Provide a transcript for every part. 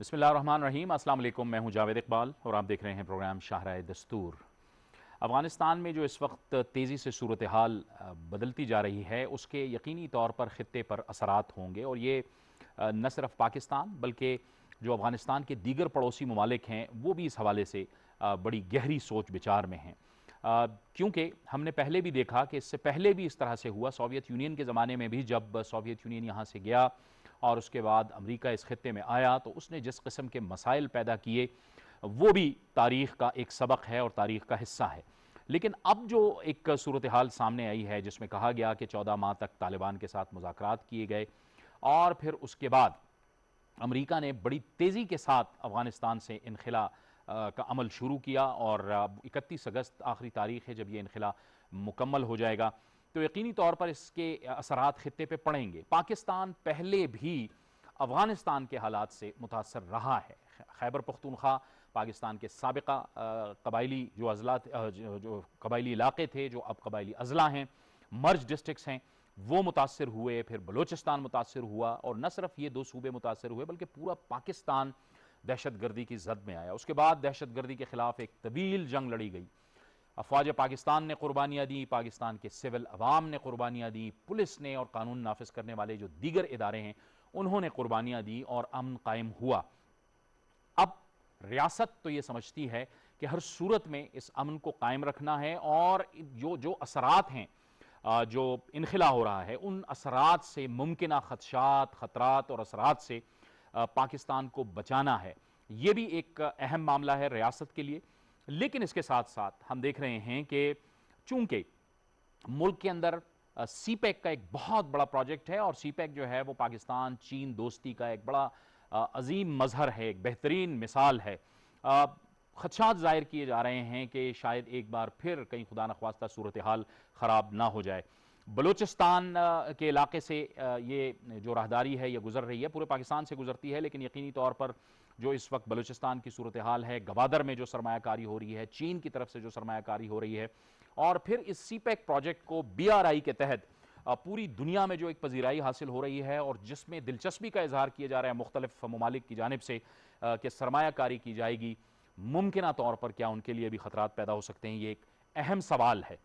بسم اللہ الرحمن الرحیم۔ السلام علیکم، میں ہوں جاوید اقبال اور آپ دیکھ رہے ہیں پروگرام شاہراہ دستور۔ افغانستان میں جو اس وقت تیزی سے صورتحال بدلتی جا رہی ہے، اس کے یقینی طور پر خطے پر اثرات ہوں گے، اور یہ نہ صرف پاکستان بلکہ جو افغانستان کے دیگر پڑوسی ممالک ہیں وہ بھی اس حوالے سے بڑی گہری سوچ بچار میں ہیں، کیونکہ ہم نے پہلے بھی دیکھا کہ اس سے پہلے بھی اس طرح سے ہوا۔ سوویت یونین کے زمانے میں بھی جب سوویت یونین یہاں سے گیا اور اس کے بعد امریکہ اس خطے میں آیا تو اس نے جس قسم کے مسائل پیدا کیے وہ بھی تاریخ کا ایک سبق ہے اور تاریخ کا حصہ ہے۔ لیکن اب جو ایک صورتحال سامنے آئی ہے جس میں کہا گیا کہ 14 ماہ تک طالبان کے ساتھ مذاکرات کیے گئے اور پھر اس کے بعد امریکہ نے بڑی تیزی کے ساتھ افغانستان سے انخلا کا عمل شروع کیا، اور 31 اگست آخری تاریخ ہے جب یہ انخلا مکمل ہو جائے گا، تو یقینی طور پر اس کے اثرات خطے پہ پڑیں گے۔ پاکستان پہلے بھی افغانستان کے حالات سے متاثر رہا ہے۔ خیبر پختونخوا پاکستان کے سابقہ قبائلی جو قبائلی علاقے تھے، جو اب قبائلی اضلاع ہیں، مرج ڈسٹرکٹس ہیں، وہ متاثر ہوئے، پھر بلوچستان متاثر ہوا، اور نہ صرف یہ دو صوبے متاثر ہوئے بلکہ پورا پاکستان دہشت گردی کی زد میں آیا۔ اس کے بعد دہشت گردی کے خلاف ایک طویل جنگ لڑی گئی۔ افواج پاکستان نے قربانیاں دیں، پاکستان کے سول عوام نے قربانیاں دیں، پولیس نے اور قانون نافذ کرنے والے جو دیگر ادارے ہیں انہوں نے قربانیاں دیں اور امن قائم ہوا۔ اب ریاست تو یہ سمجھتی ہے کہ ہر صورت میں اس امن کو قائم رکھنا ہے، اور جو اثرات ہیں، جو انخلا ہو رہا ہے، ان اثرات سے، ممکنہ خدشات، خطرات اور اثرات سے پاکستان کو بچانا ہے۔ یہ بھی ایک اہم معاملہ ہے ریاست کے لیے۔ لیکن اس کے ساتھ ساتھ ہم دیکھ رہے ہیں کہ چونکہ ملک کے اندر سی پیک کا ایک بہت بڑا پروجیکٹ ہے، اور سی پیک جو ہے وہ پاکستان چین دوستی کا ایک بڑا عظیم مظہر ہے، ایک بہترین مثال ہے، خدشات ظاہر کیے جا رہے ہیں کہ شاید ایک بار پھر کہیں خدا نخواستہ صورتحال خراب نہ ہو جائے۔ بلوچستان کے علاقے سے یہ جو راہداری ہے یہ گزر رہی ہے، پورے پاکستان سے گزرتی ہے، لیکن یقینی طور پر جو اس وقت بلوچستان کی صورتحال ہے، گوادر میں جو سرمایہ کاری ہو رہی ہے، چین کی طرف سے جو سرمایہ کاری ہو رہی ہے، اور پھر اس سی پیک پروجیکٹ کو بی آر آئی کے تحت پوری دنیا میں جو ایک پذیرائی حاصل ہو رہی ہے، اور جس میں دلچسپی کا اظہار کیا جا رہا ہے مختلف ممالک کی جانب سے کہ سرمایہ کاری کی جائے گی، ممکنہ طور پر کیا ان کے لیے بھی خطرات پیدا ہو سکتے ہیں؟ یہ ایک اہم سوال ہے۔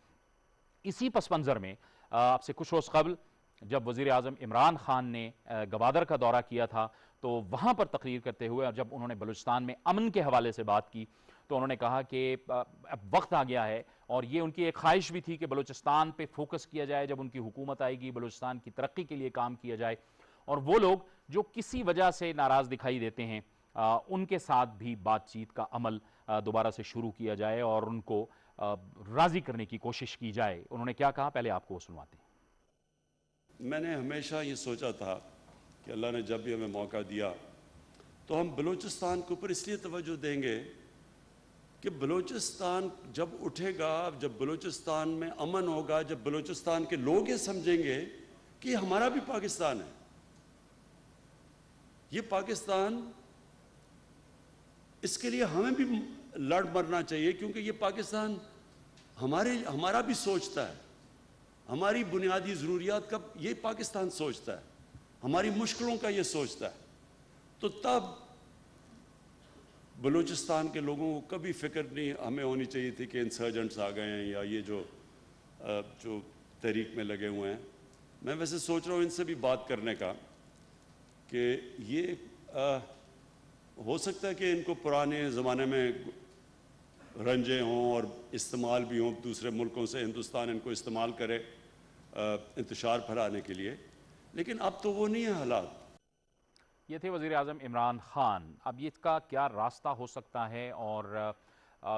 اسی پس منظر میں آپ سے کچھ روز قبل جب وزیر اعظم عمران خان نے گوادر کا دورہ کیا تھا تو وہاں پر تقریر کرتے ہوئے، اور جب انہوں نے بلوچستان میں امن کے حوالے سے بات کی تو انہوں نے کہا کہ اب وقت آ گیا ہے، اور یہ ان کی ایک خواہش بھی تھی کہ بلوچستان پہ فوکس کیا جائے، جب ان کی حکومت آئے گی بلوچستان کی ترقی کے لیے کام کیا جائے، اور وہ لوگ جو کسی وجہ سے ناراض دکھائی دیتے ہیں ان کے ساتھ بھی بات چیت کا عمل دوبارہ سے شروع کیا جائے اور ان کو راضی کرنے کی کوشش کی جائے۔ انہوں نے کیا کہا، پہلے آپ کو وہ سنواتے ہیں۔ میں نے ہمیشہ یہ سوچا تھا کہ اللہ نے جب بھی ہمیں موقع دیا تو ہم بلوچستان کے اوپر اس لیے توجہ دیں گے کہ بلوچستان جب اٹھے گا، جب بلوچستان میں امن ہوگا، جب بلوچستان کے لوگ یہ سمجھیں گے کہ ہمارا بھی پاکستان ہے، یہ پاکستان، اس کے لیے ہمیں بھی لڑ مرنا چاہیے، کیونکہ یہ پاکستان ہمارا بھی سوچتا ہے، ہماری بنیادی ضروریات کا یہ پاکستان سوچتا ہے، ہماری مشکلوں کا یہ سوچتا ہے۔ تو تب بلوچستان کے لوگوں کو کبھی فکر نہیں ہمیں ہونی چاہیے تھی کہ انسرجنٹس آ گئے ہیں یا یہ جو تحریک میں لگے ہوئے ہیں۔ میں ویسے سوچ رہا ہوں ان سے بھی بات کرنے کا کہ یہ ہو سکتا ہے کہ ان کو پرانے زمانے میں رنجے ہوں اور استعمال بھی ہوں، دوسرے ملکوں سے ہندوستان ان کو استعمال کرے انتشار پھیلانے کے لیے، لیکن اب تو وہ نہیں ہے حالات۔ یہ تھے وزیر اعظم عمران خان۔ اب یہ کا کیا راستہ ہو سکتا ہے اور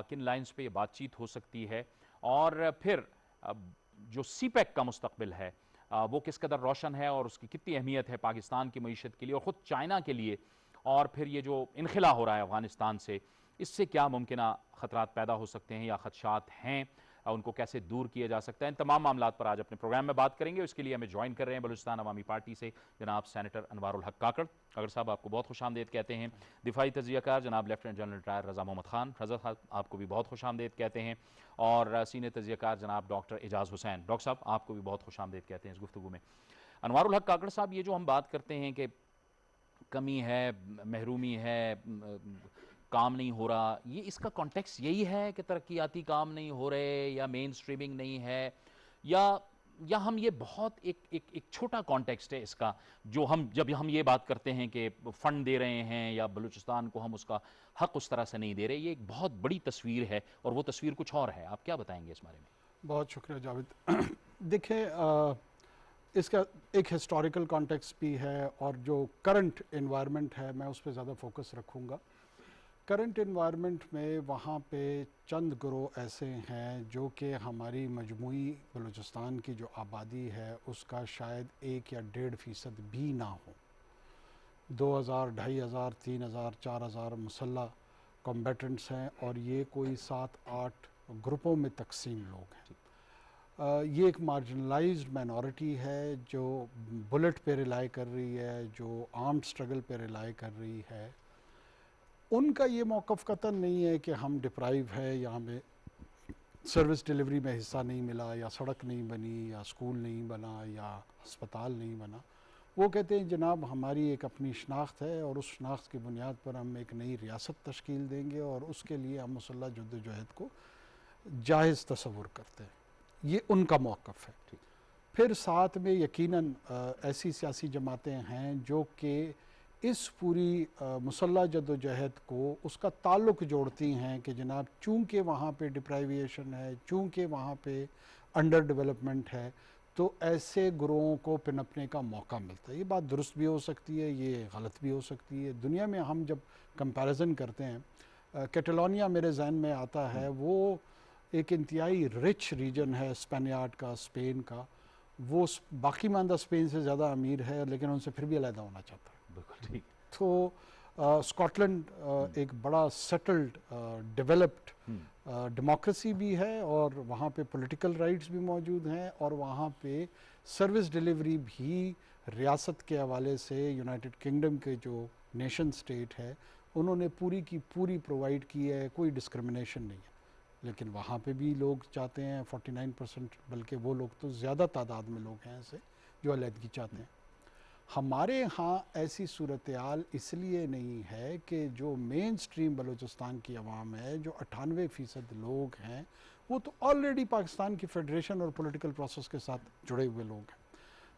کن لائنز پہ یہ بات چیت ہو سکتی ہے، اور پھر جو سی پیک کا مستقبل ہے وہ کس قدر روشن ہے اور اس کی کتنی اہمیت ہے پاکستان کی معیشت کے لیے اور خود چائنا کے لیے، اور پھر یہ جو انخلا ہو رہا ہے افغانستان سے، اس سے کیا ممکنہ خطرات پیدا ہو سکتے ہیں یا خدشات ہیں، ان کو کیسے دور کیا جا سکتا ہے، ان تمام معاملات پر آج اپنے پروگرام میں بات کریں گے۔ اس کے لیے ہمیں جوائن کر رہے ہیں بلوچستان عوامی پارٹی سے جناب سینیٹر انوار الحق کاکڑ۔ اگر صاحب آپ کو بہت خوش آمدید کہتے ہیں۔ دفاعی تجزیہ کار جناب لیفٹیننٹ جنرل ریٹائر رضا محمد خان، رضا صاحب آپ کو بھی بہت خوش آمدید کہتے ہیں۔ اور سینئر تجزیہ کار جناب ڈاکٹر اعجاز حسین، ڈاکٹر صاحب آپ کو بھی بہت خوش آمدید کہتے ہیں اس گفتگو میں۔ انوار الحق کاکڑ صاحب، یہ جو ہم بات کرتے ہیں کہ کمی ہے، محرومی ہے، کام نہیں ہو رہا، یہ اس کا کانٹیکس یہی ہے کہ ترقیاتی کام نہیں ہو رہے یا مین سٹریمنگ نہیں ہے، یا ہم یہ بہت ایک چھوٹا کانٹیکسٹ ہے اس کا، جو جب ہم یہ بات کرتے ہیں کہ فنڈ دے رہے ہیں یا بلوچستان کو ہم اس کا حق اس طرح سے نہیں دے رہے، یہ ایک بہت بڑی تصویر ہے اور وہ تصویر کچھ اور ہے. آپ کیا بتائیں گے اس بارے میں؟ بہت شکریہ جاوید. دیکھیں اس کا ایک ہسٹوریکل کانٹیکس بھی ہے اور جو کرنٹ انوائرمنٹ ہے میں اس پہ زیادہ فوکس رکھوں گا. کرنٹ انوائرمنٹ میں وہاں پہ چند گروہ ایسے ہیں جو کہ ہماری مجموعی بلوچستان کی جو آبادی ہے اس کا شاید 1 یا 1.5% بھی نہ ہو. 2000 2500 3000 4000 مسلح کمبیٹنٹس ہیں اور یہ کوئی 7-8 گروپوں میں تقسیم لوگ ہیں. یہ ایک مارجنلائزڈ مائنورٹی ہے جو بلٹ پہ ریلائی کر رہی ہے، جو آرمڈ سٹرگل پہ ریلائی کر رہی ہے. ان کا یہ موقف قطعاً نہیں ہے کہ ہم ڈپرائیو ہے یا ہمیں سروس ڈیلیوری میں حصہ نہیں ملا یا سڑک نہیں بنی یا اسکول نہیں بنا یا ہسپتال نہیں بنا. وہ کہتے ہیں جناب ہماری ایک اپنی شناخت ہے اور اس شناخت کی بنیاد پر ہم ایک نئی ریاست تشکیل دیں گے اور اس کے لیے ہم مسلح جدوجہد کو جائز تصور کرتے ہیں. یہ ان کا موقف ہے. پھر ساتھ میں یقیناً ایسی سیاسی جماعتیں ہیں جو کہ اس پوری مسلح جدوجہد کو اس کا تعلق جوڑتی ہیں کہ جناب چونکہ وہاں پہ ڈپرائیویشن ہے، چونکہ وہاں پہ انڈر ڈیولپمنٹ ہے، تو ایسے گروہوں کو پنپنے کا موقع ملتا ہے. یہ بات درست بھی ہو سکتی ہے، یہ غلط بھی ہو سکتی ہے. دنیا میں ہم جب کمپیریزن کرتے ہیں، کیٹالونیا میرے ذہن میں آتا ہے، وہ ایک انتہائی رچ ریجن ہے اسپینیارڈ کا، اسپین کا. وہ باقی ماندہ اسپین سے زیادہ امیر ہے لیکن ان سے پھر بھی علیحدہ ہونا چاہتا ہے. بالکل ٹھیک. تو اسکاٹلینڈ ایک بڑا سیٹلڈ ڈیولپڈ ڈیموکریسی بھی ہے اور وہاں پہ پولیٹیکل رائٹس بھی موجود ہیں اور وہاں پہ سروس ڈیلیوری بھی ریاست کے حوالے سے یونائٹڈ کنگڈم کے جو نیشن سٹیٹ ہے انہوں نے پوری کی پوری پرووائڈ کی ہے، کوئی ڈسکرمنیشن نہیں ہے. لیکن وہاں پہ بھی لوگ چاہتے ہیں 49%، بلکہ وہ لوگ تو زیادہ تعداد میں لوگ ہیں ایسے جو علیحدگی چاہتے ہیں. ہمارے ہاں ایسی صورتحال اس لیے نہیں ہے کہ جو مین سٹریم بلوچستان کی عوام ہے، جو 98% لوگ ہیں، وہ تو آلریڈی پاکستان کی فیڈریشن اور پولیٹیکل پروسیس کے ساتھ جڑے ہوئے لوگ ہیں.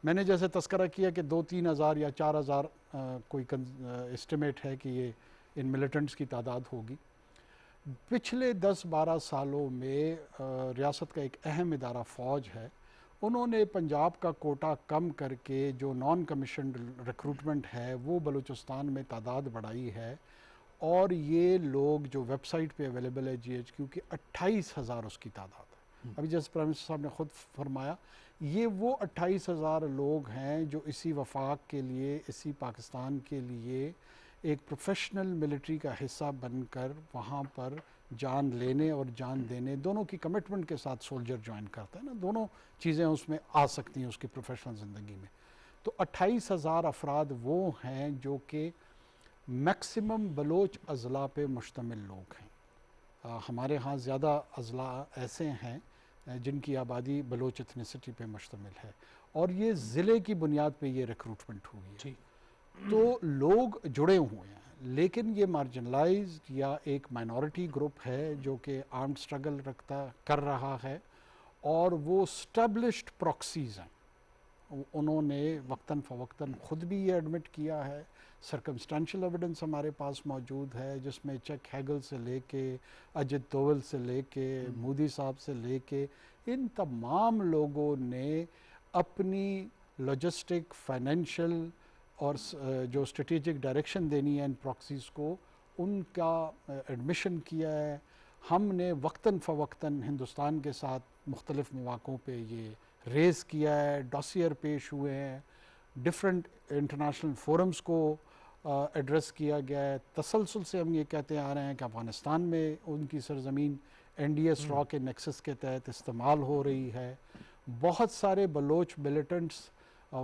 میں نے جیسے تذکرہ کیا کہ 2-3 ہزار یا 4 ہزار کوئی اسٹیمیٹ ہے کہ یہ ان ملیٹنٹس کی تعداد ہوگی. پچھلے 10-12 سالوں میں ریاست کا ایک اہم ادارہ فوج ہے، انہوں نے پنجاب کا کوٹا کم کر کے جو نان کمیشنڈ ریکروٹمنٹ ہے وہ بلوچستان میں تعداد بڑھائی ہے. اور یہ لوگ جو ویب سائٹ پہ اویلیبل ہے جی ایچ کیو کی 28,000 اس کی تعداد ہے. ابھی جیسے پرائم منسٹر صاحب نے خود فرمایا، یہ وہ 28,000 لوگ ہیں جو اسی وفاق کے لیے، اسی پاکستان کے لیے ایک پروفیشنل ملٹری کا حصہ بن کر وہاں پر جان لینے اور جان دینے دونوں کی کمٹمنٹ کے ساتھ سولجر جوائن کرتا ہے نا. دونوں چیزیں اس میں آ سکتی ہیں اس کی پروفیشنل زندگی میں. تو 28,000 افراد وہ ہیں جو کہ میکسیمم بلوچ اضلاع پہ مشتمل لوگ ہیں. ہمارے ہاں زیادہ اضلاع ایسے ہیں جن کی آبادی بلوچ ایتھنیسٹی پہ مشتمل ہے اور یہ ضلع کی بنیاد پہ یہ ریکروٹمنٹ ہوئی ہے. تو لوگ جڑے ہوئے ہیں لیکن یہ مارجنلائزڈ یا ایک مائنورٹی گروپ ہے جو کہ آرمڈ سٹرگل کر رہا ہے اور وہ اسٹیبلشڈ پراکسیز ہیں. انہوں نے وقتاً فوقتاً خود بھی یہ ایڈمٹ کیا ہے. سرکمسٹانشل ایویڈنس ہمارے پاس موجود ہے جس میں چیک ہیگل سے لے کے اجت دوول سے لے کے مودی صاحب سے لے کے ان تمام لوگوں نے اپنی لاجسٹک، فائنینشیل اور جو اسٹریٹجک ڈائریکشن دینی ہے ان پراکسیز کو، ان کا ایڈمیشن کیا ہے. ہم نے وقتاً فوقتاً ہندوستان کے ساتھ مختلف مواقعوں پہ یہ ریز کیا ہے، ڈاسیئر پیش ہوئے ہیں، ڈفرینٹ انٹرنیشنل فورمز کو ایڈریس کیا گیا ہے. تسلسل سے ہم یہ کہتے آ رہے ہیں کہ افغانستان میں ان کی سرزمین این ڈی ایس را کے نیکسس کے تحت استعمال ہو رہی ہے. بہت سارے بلوچ ملیٹنٹس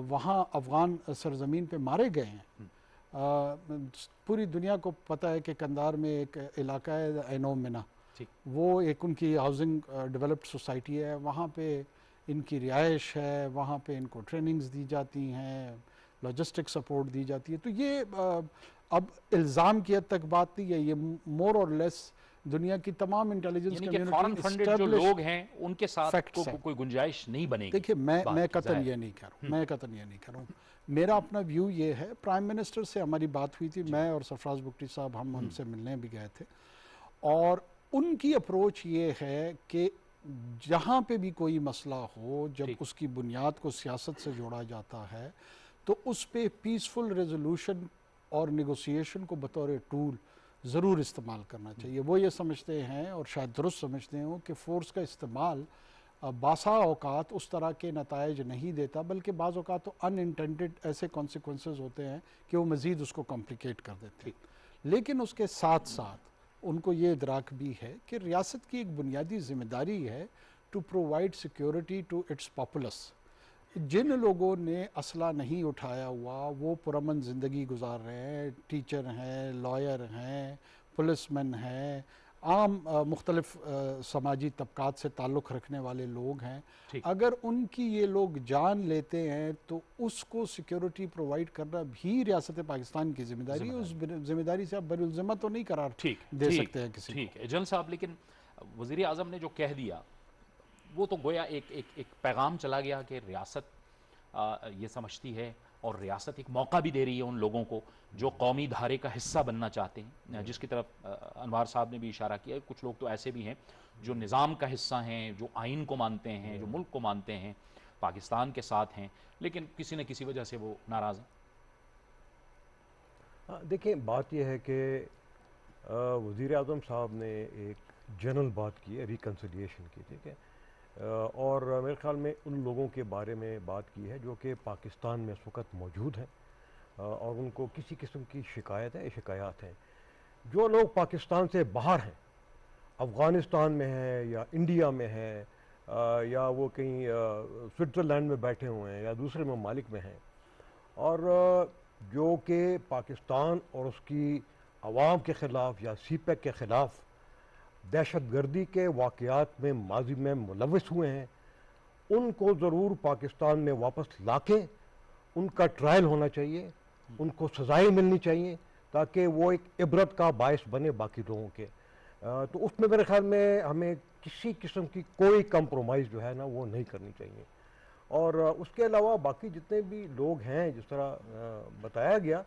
وہاں افغان سرزمین پہ مارے گئے ہیں. پوری دنیا کو پتہ ہے کہ کندھار میں ایک علاقہ ہے اینو منا، وہ ایک ان کی ہاؤسنگ ڈیولپڈ سوسائٹی ہے، وہاں پہ ان کی رہائش ہے، وہاں پہ ان کو ٹریننگز دی جاتی ہیں، لاجسٹک سپورٹ دی جاتی ہے. تو یہ اب الزام کی حد تک بات نہیں ہے, یہ مور اور لیس دنیا کی تمام انٹیلیجنس یعنی کہ فارن فنڈڈ جو لوگ ہیں ان کے ساتھ کوئی گنجائش نہیں بنے گی. دیکھیے میں قطعاً یہ نہیں کہہ رہا ہوں, میرا اپنا ویو یہ ہے. پرائم منسٹر سے ہماری بات ہوئی تھی, میں اور سرفراز بگٹی صاحب ہم ان سے ملنے بھی گئے تھے, اور ان کی اپروچ یہ ہے کہ جہاں پہ بھی کوئی مسئلہ ہو, جب اس کی بنیاد کو سیاست سے جوڑا جاتا ہے تو اس پہ پیسفل ریزولوشن اور نیگوسیشن کو بطور ٹول ضرور استعمال کرنا چاہیے. وہ یہ سمجھتے ہیں, اور شاید درست سمجھتے ہوں, کہ فورس کا استعمال باسا اوقات اس طرح کے نتائج نہیں دیتا, بلکہ بعض اوقات تو ان انٹینڈڈ ایسے کانسیکوینسز ہوتے ہیں کہ وہ مزید اس کو کمپلیکیٹ کر دیتے ہیں. لیکن اس کے ساتھ ساتھ ان کو یہ ادراک بھی ہے کہ ریاست کی ایک بنیادی ذمہ داری ہے to provide security to its populace. جن لوگوں نے اسلحہ نہیں اٹھایا ہوا وہ پرامن زندگی گزار رہے ہیں, ٹیچر ہیں, لائر ہیں, پولیس مین ہیں, عام مختلف سماجی طبقات سے تعلق رکھنے والے لوگ ہیں. اگر ان کی یہ لوگ جان لیتے ہیں تو اس کو سیکیورٹی پرووائڈ کرنا بھی ریاست پاکستان کی ذمہ داری ہے. اس ذمہ داری سے آپ بر الذمہ تو نہیں قرار دے سکتے ہیں کسی کو. ٹھیک ہے جنرل صاحب, لیکن وزیر اعظم نے جو کہہ دیا وہ تو گویا ایک پیغام چلا گیا کہ ریاست یہ سمجھتی ہے, اور ریاست ایک موقع بھی دے رہی ہے ان لوگوں کو جو قومی دھارے کا حصہ بننا چاہتے ہیں, جس کی طرف انوار صاحب نے بھی اشارہ کیا. کچھ لوگ تو ایسے بھی ہیں جو نظام کا حصہ ہیں, جو آئین کو مانتے ہیں, جو ملک کو مانتے ہیں, پاکستان کے ساتھ ہیں, لیکن کسی نہ کسی وجہ سے وہ ناراض ہیں. دیکھیں بات یہ ہے کہ وزیر اعظم صاحب نے ایک جنرل بات کی ہے, ریکنسیلیشن کی, ٹھیک ہے, اور میرے خیال میں ان لوگوں کے بارے میں بات کی ہے جو کہ پاکستان میں اس وقت موجود ہیں اور ان کو کسی قسم کی شکایات ہیں. جو لوگ پاکستان سے باہر ہیں, افغانستان میں ہیں یا انڈیا میں ہیں یا وہ کہیں سوئٹزرلینڈ میں بیٹھے ہوئے ہیں یا دوسرے ممالک میں ہیں, اور جو کہ پاکستان اور اس کی عوام کے خلاف یا سی پیک کے خلاف دہشت گردی کے واقعات میں ماضی میں ملوث ہوئے ہیں, ان کو ضرور پاکستان میں واپس لا کے ان کا ٹرائل ہونا چاہیے, ان کو سزائیں ملنی چاہیے تاکہ وہ ایک عبرت کا باعث بنے باقی لوگوں کے. تو اس میں میرے خیال میں ہمیں کسی قسم کی کوئی کمپرومائز جو ہے نا وہ نہیں کرنی چاہیے. اور اس کے علاوہ باقی جتنے بھی لوگ ہیں جس طرح بتایا گیا,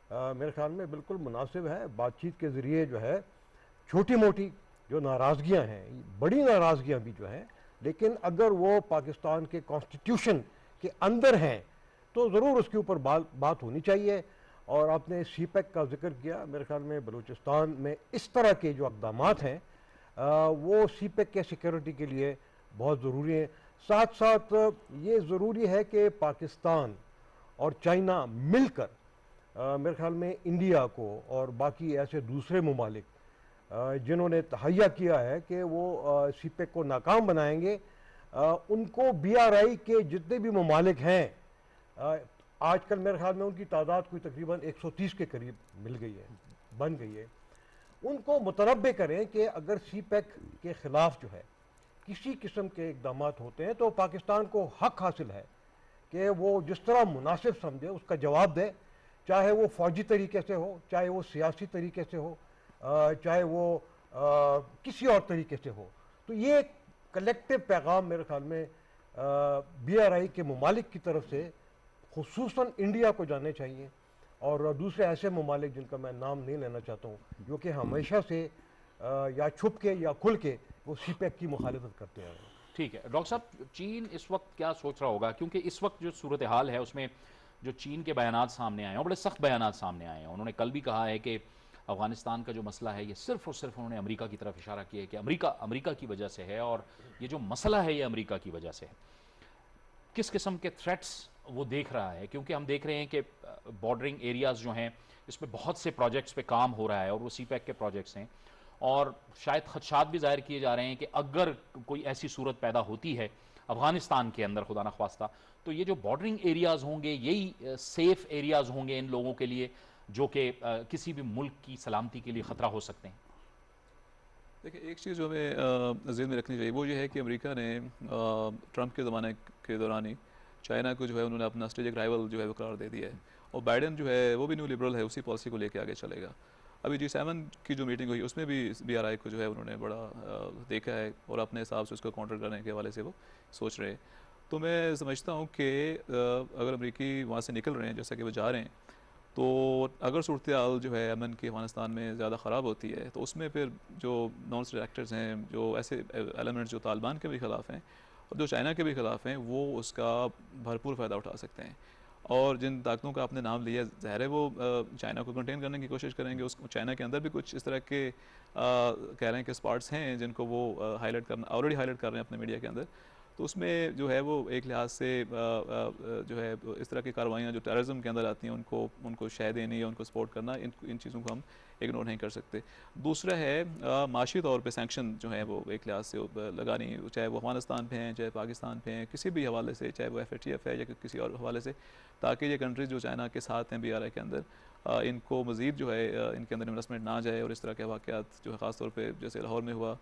میرے خیال میں بالکل مناسب ہے. بات چیت کے ذریعے جو ہے چھوٹی موٹی جو ناراضگیاں ہیں, بڑی ناراضگیاں بھی جو ہیں, لیکن اگر وہ پاکستان کے کانسٹیٹیوشن کے اندر ہیں تو ضرور اس کے اوپر بات ہونی چاہیے. اور آپ نے سی پیک کا ذکر کیا, میرے خیال میں بلوچستان میں اس طرح کے جو اقدامات ہیں وہ سی پیک کے سیکیورٹی کے لیے بہت ضروری ہیں. ساتھ ساتھ یہ ضروری ہے کہ پاکستان اور چائنا مل کر میرے خیال میں انڈیا کو اور باقی ایسے دوسرے ممالک جنہوں نے تہیہ کیا ہے کہ وہ سی پیک کو ناکام بنائیں گے, ان کو بی آر آئی کے جتنے بھی ممالک ہیں, آج کل میرے خیال میں ان کی تعداد کوئی تقریباً 130 کے قریب مل گئی ہے, بن گئی ہے, ان کو متنبع کریں کہ اگر سی پیک کے خلاف جو ہے کسی قسم کے اقدامات ہوتے ہیں تو پاکستان کو حق حاصل ہے کہ وہ جس طرح مناسب سمجھے اس کا جواب دے, چاہے وہ فوجی طریقے سے ہو, چاہے وہ سیاسی طریقے سے ہو, چاہے وہ کسی اور طریقے سے ہو. تو یہ ایک کلیکٹیو پیغام میرے خیال میں بی آر آئی کے ممالک کی طرف سے خصوصاً انڈیا کو جانے چاہیے, اور دوسرے ایسے ممالک جن کا میں نام نہیں لینا چاہتا ہوں جو کہ ہمیشہ سے یا چھپ کے یا کھل کے وہ سی پیک کی مخالفت کرتے ہیں. ٹھیک ہے ڈاکٹر صاحب, چین اس وقت کیا سوچ رہا ہوگا, کیونکہ اس وقت جو صورتحال ہے اس میں جو چین کے بیانات سامنے آئے ہیں, بڑے سخت بیانات سامنے آئے ہیں. انہوں نے کل بھی کہا ہے کہ افغانستان کا جو مسئلہ ہے یہ صرف اور صرف انہوں نے امریکہ کی طرف اشارہ کیا ہے کہ امریکہ کی وجہ سے ہے, اور یہ جو مسئلہ ہے یہ امریکہ کی وجہ سے ہے. کس قسم کے تھریٹس وہ دیکھ رہا ہے, کیونکہ ہم دیکھ رہے ہیں کہ بارڈرنگ ایریاز جو ہیں اس پہ بہت سے پروجیکٹس پہ کام ہو رہا ہے, اور وہ سی پیک کے پروجیکٹس ہیں, اور شاید خدشات بھی ظاہر کیے جا رہے ہیں کہ اگر کوئی ایسی صورت پیدا ہوتی ہے افغانستان کے اندر خدا نخواستہ, تو یہ جو بارڈرنگ ایریاز ہوں گے یہی سیف ایریاز ہوں گے ان لوگوں کے لیے جو کہ کسی بھی ملک کی سلامتی کے لیے خطرہ ہو سکتے ہیں. دیکھیں ایک چیز جو ہمیں ذہن میں رکھنی چاہیے وہ یہ ہے کہ امریکہ نے ٹرمپ کے زمانے کے دوران ہی چائنا کو جو ہے انہوں نے اپنا اسٹریٹجک رائیول جو ہے وہ قرار دے دیا ہے، اور بائیڈن جو ہے وہ بھی نیو لبرل ہے، اسی پالیسی کو لے کے آگے چلے گا۔ ابھی G7 کی جو میٹنگ ہوئی اس میں بھی BRI کو جو ہے انہوں نے بڑا دیکھا ہے اور اپنے حساب سے اس کو کاؤنٹر کرنے کے حوالے سے وہ سوچ رہے ہیں۔ تو میں سمجھتا ہوں کہ اگر امریکی وہاں سے نکل رہے ہیں جیسا کہ وہ جا رہے ہیں، تو اگر صورتحال جو ہے امن کی افغانستان میں زیادہ خراب ہوتی ہے تو اس میں پھر جو نان اسٹیٹ ایکٹرز ہیں، جو ایسے ایلیمنٹس جو طالبان کے بھی خلاف ہیں اور جو چائنا کے بھی خلاف ہیں، وہ اس کا بھرپور فائدہ اٹھا سکتے ہیں۔ اور جن طاقتوں کا آپ نے نام لیا، ظاہر ہے وہ چائنا کو کنٹین کرنے کی کوشش کریں گے۔ اس چائنا کے اندر بھی کچھ اس طرح کے کہہ رہے ہیں کہ اسپاٹس ہیں جن کو وہ ہائی لائٹ کرنا آلریڈی ہائی لائٹ کر رہے ہیں اپنے میڈیا کے اندر۔ تو اس میں جو ہے وہ ایک لحاظ سے جو ہے اس طرح کی کارروائیاں جو ٹیررزم کے اندر آتی ہیں ان کو شے دینی یا ان کو سپورٹ کرنا، ان چیزوں کو ہم اگنور نہیں کر سکتے۔ دوسرا ہے معاشی طور پہ سینکشن جو ہیں وہ ایک لحاظ سے لگانی، چاہے وہ افغانستان پہ ہیں، چاہے پاکستان پہ ہیں، کسی بھی حوالے سے، چاہے وہ FATF ہے یا کسی اور حوالے سے، تاکہ یہ کنٹریز جو چائنا کے ساتھ ہیں BRI کے اندر، ان کو مزید جو ہے ان کے اندر انویسٹمنٹ نہ جائے، اور اس طرح کے واقعات جو ہے خاص طور پہ جیسے لاہور میں ہوا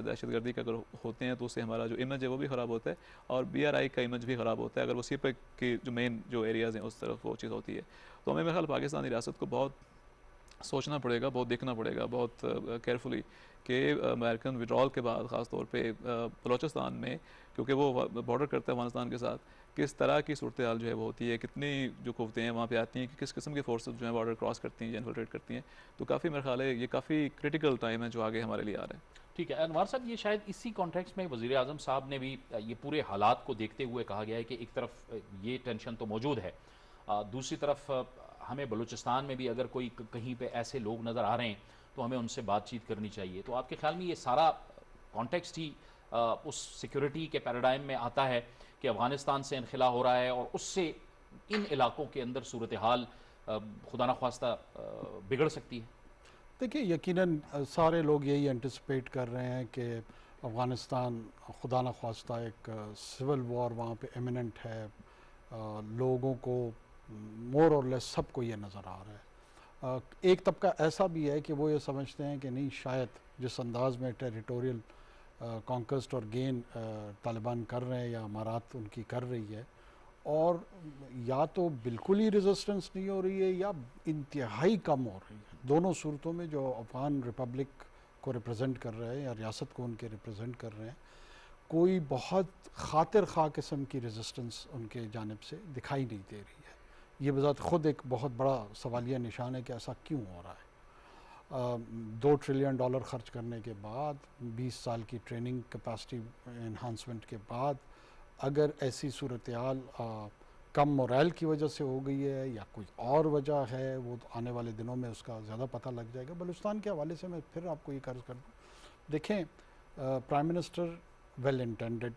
دہشت گردی کا اگر ہوتے ہیں تو اس سے ہمارا جو امیج ہے وہ بھی خراب ہوتا ہے، اور BRI کا امیج بھی خراب ہوتا ہے اگر وہ CPEC کی جو مین جو ایریاز ہیں اس طرف وہ چیز ہوتی ہے۔ تو ہمیں میرے خیال پاکستانی ریاست کو بہت سوچنا پڑے گا، بہت دیکھنا پڑے گا، بہت کیئرفلی، کہ امریکن وڈرال کے بعد خاص طور پہ بلوچستان میں، کیونکہ وہ بارڈر کرتا ہے افغانستان کے ساتھ، کس طرح کی صورتحال جو ہے وہ ہوتی ہے، کتنی جو قوتیں ہیں وہاں پہ آتی ہیں، کہ کس قسم کے فورسز جو ہیں بارڈر کراس کرتی ہیں یا انفلٹریٹ کرتی ہیں۔ تو کافی میرے خیال ہے یہ کافی کرٹیکل ٹائم ہے جو آگے ہمارے لیے آ رہا ہے۔ ٹھیک ہے انوار صاحب، یہ شاید اسی کانٹیکسٹ میں وزیر اعظم صاحب نے بھی یہ پورے حالات کو دیکھتے ہوئے کہا گیا ہے کہ ایک طرف یہ ٹینشن تو موجود ہے، دوسری طرف ہمیں بلوچستان میں بھی اگر کوئی کہیں پہ ایسے لوگ نظر آ رہے ہیں تو ہمیں ان سے بات چیت کرنی چاہیے۔ تو آپ کے خیال میں یہ سارا کانٹیکسٹ ہی اس سیکیورٹی کے پیراڈائم میں آتا ہے کہ افغانستان سے انخلا ہو رہا ہے اور اس سے ان علاقوں کے اندر صورتحال خدا نخواستہ بگڑ سکتی ہے؟ دیکھیے یقیناً سارے لوگ یہی انٹیسپیٹ کر رہے ہیں کہ افغانستان خدا نخواستہ ایک سول وار وہاں پہ ایمیننٹ ہے، لوگوں کو مور اور لیس سب کو یہ نظر آ رہا ہے۔ ایک طبقہ ایسا بھی ہے کہ وہ یہ سمجھتے ہیں کہ نہیں، شاید جس انداز میں ٹیریٹوریل کانکسٹ اور گین طالبان کر رہے ہیں یا امارات ان کی کر رہی ہے، اور یا تو بالکل ہی ریزسٹنس نہیں ہو رہی ہے یا انتہائی کم ہو رہی ہے۔ دونوں صورتوں میں جو افغان ریپبلک کو ریپرزینٹ کر رہے ہیں یا ریاست کو ان کے ریپرزینٹ کر رہے ہیں، کوئی بہت خاطر خواہ قسم کی ریزسٹنس ان کے جانب سے دکھائی نہیں دے رہی ہے۔ یہ بذات خود ایک بہت بڑا سوالیہ نشان ہے کہ ایسا کیوں ہو رہا ہے۔ $2 ٹریلین خرچ کرنے کے بعد، 20 سال کی ٹریننگ کیپیسٹی انہانسمنٹ کے بعد، اگر ایسی صورتحال کم مورائل کی وجہ سے ہو گئی ہے یا کوئی اور وجہ ہے، وہ آنے والے دنوں میں اس کا زیادہ پتہ لگ جائے گا۔ بلوچستان کے حوالے سے میں پھر آپ کو یہ عرض کر دوں، دیکھیں پرائم منسٹر ویل انٹینڈڈ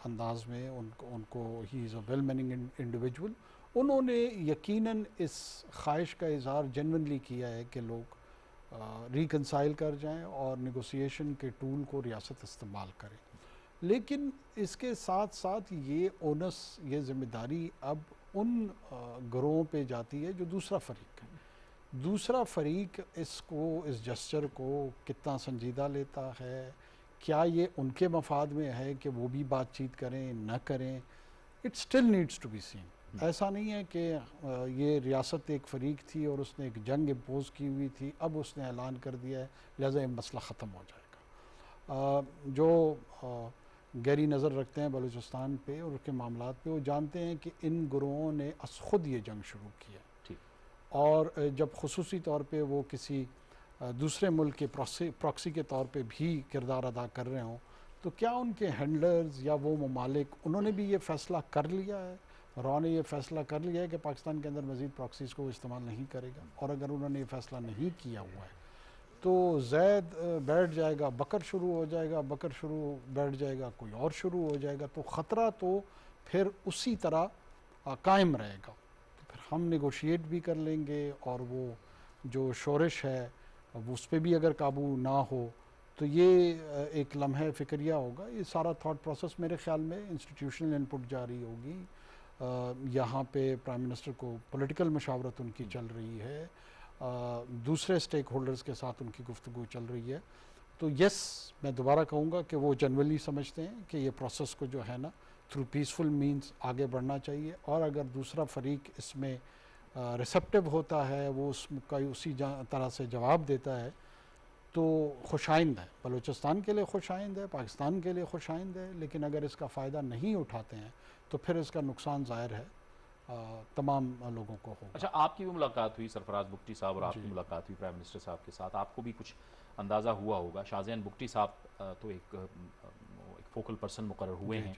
انداز میں ان کو ہی از اے ویل میننگ انڈیویجول، انہوں نے یقیناً اس خواہش کا اظہار جینونلی کیا ہے کہ لوگ ریکنسائل کر جائیں اور نیگوسیشن کے ٹول کو ریاست استعمال کرے۔ لیکن اس کے ساتھ ساتھ یہ اونس، یہ ذمہ داری اب ان گروہوں پہ جاتی ہے جو دوسرا فریق ہے۔ دوسرا فریق اس جسچر کو کتنا سنجیدہ لیتا ہے، کیا یہ ان کے مفاد میں ہے کہ وہ بھی بات چیت کریں نہ کریں، it still needs to be seen. ایسا نہیں ہے کہ یہ ریاست ایک فریق تھی اور اس نے ایک جنگ امپوز کی ہوئی تھی، اب اس نے اعلان کر دیا ہے لہٰذا یہ مسئلہ ختم ہو جائے گا۔ جو گہری نظر رکھتے ہیں بلوچستان پہ اور اس کے معاملات پہ، وہ جانتے ہیں کہ ان گروہوں نے از خود یہ جنگ شروع کی ہے، اور جب خصوصی طور پہ وہ کسی دوسرے ملک کے پراکسی کے طور پہ بھی کردار ادا کر رہے ہوں، تو کیا ان کے ہینڈلرز یا وہ ممالک انہوں نے بھی یہ فیصلہ کر لیا ہے، را نے یہ فیصلہ کر لیا ہے کہ پاکستان کے اندر مزید پراکسیز کو استعمال نہیں کرے گا؟ اور اگر انہوں نے یہ فیصلہ نہیں کیا ہوا ہے تو زید بیٹھ جائے گا، بکر شروع ہو جائے گا، بکر شروع بیٹھ جائے گا، کوئی اور شروع ہو جائے گا، تو خطرہ تو پھر اسی طرح قائم رہے گا۔ تو پھر ہم نیگوشیٹ بھی کر لیں گے اور وہ جو شورش ہے اس پہ بھی اگر قابو نہ ہو تو یہ ایک لمحہ فکریہ ہوگا۔ یہ سارا تھاٹ پروسیس میرے خیال میں انسٹیٹیوشنل انپٹ جاری ہوگی، یہاں پہ پرائم منسٹر کو پولیٹیکل مشاورت ان کی چل رہی ہے، دوسرے سٹیک ہولڈرز کے ساتھ ان کی گفتگو چل رہی ہے، تو یس میں دوبارہ کہوں گا کہ وہ جنرلی سمجھتے ہیں کہ یہ پروسیس کو جو ہے نا تھرو پیسفل مینز آگے بڑھنا چاہیے، اور اگر دوسرا فریق اس میں ریسیپٹیو ہوتا ہے، وہ اس کا اسی طرح سے جواب دیتا ہے تو خوش آئند ہے، بلوچستان کے لیے خوش آئند ہے، پاکستان کے لیے خوش آئند ہے، لیکن اگر اس کا فائدہ نہیں اٹھاتے ہیں تو پھر اس کا نقصان ظاہر ہے تمام لوگوں کو ہوگا۔ اچھا، آپ کی بھی ملاقات ہوئی سرفراز بگٹی صاحب اور آپ کی ملاقات ہوئی پرائم منسٹر صاحب کے ساتھ، آپ کو بھی کچھ اندازہ ہوا ہوگا۔ شاہ زین بگٹی صاحب تو ایک فوکل پرسن مقرر ہوئے ہیں،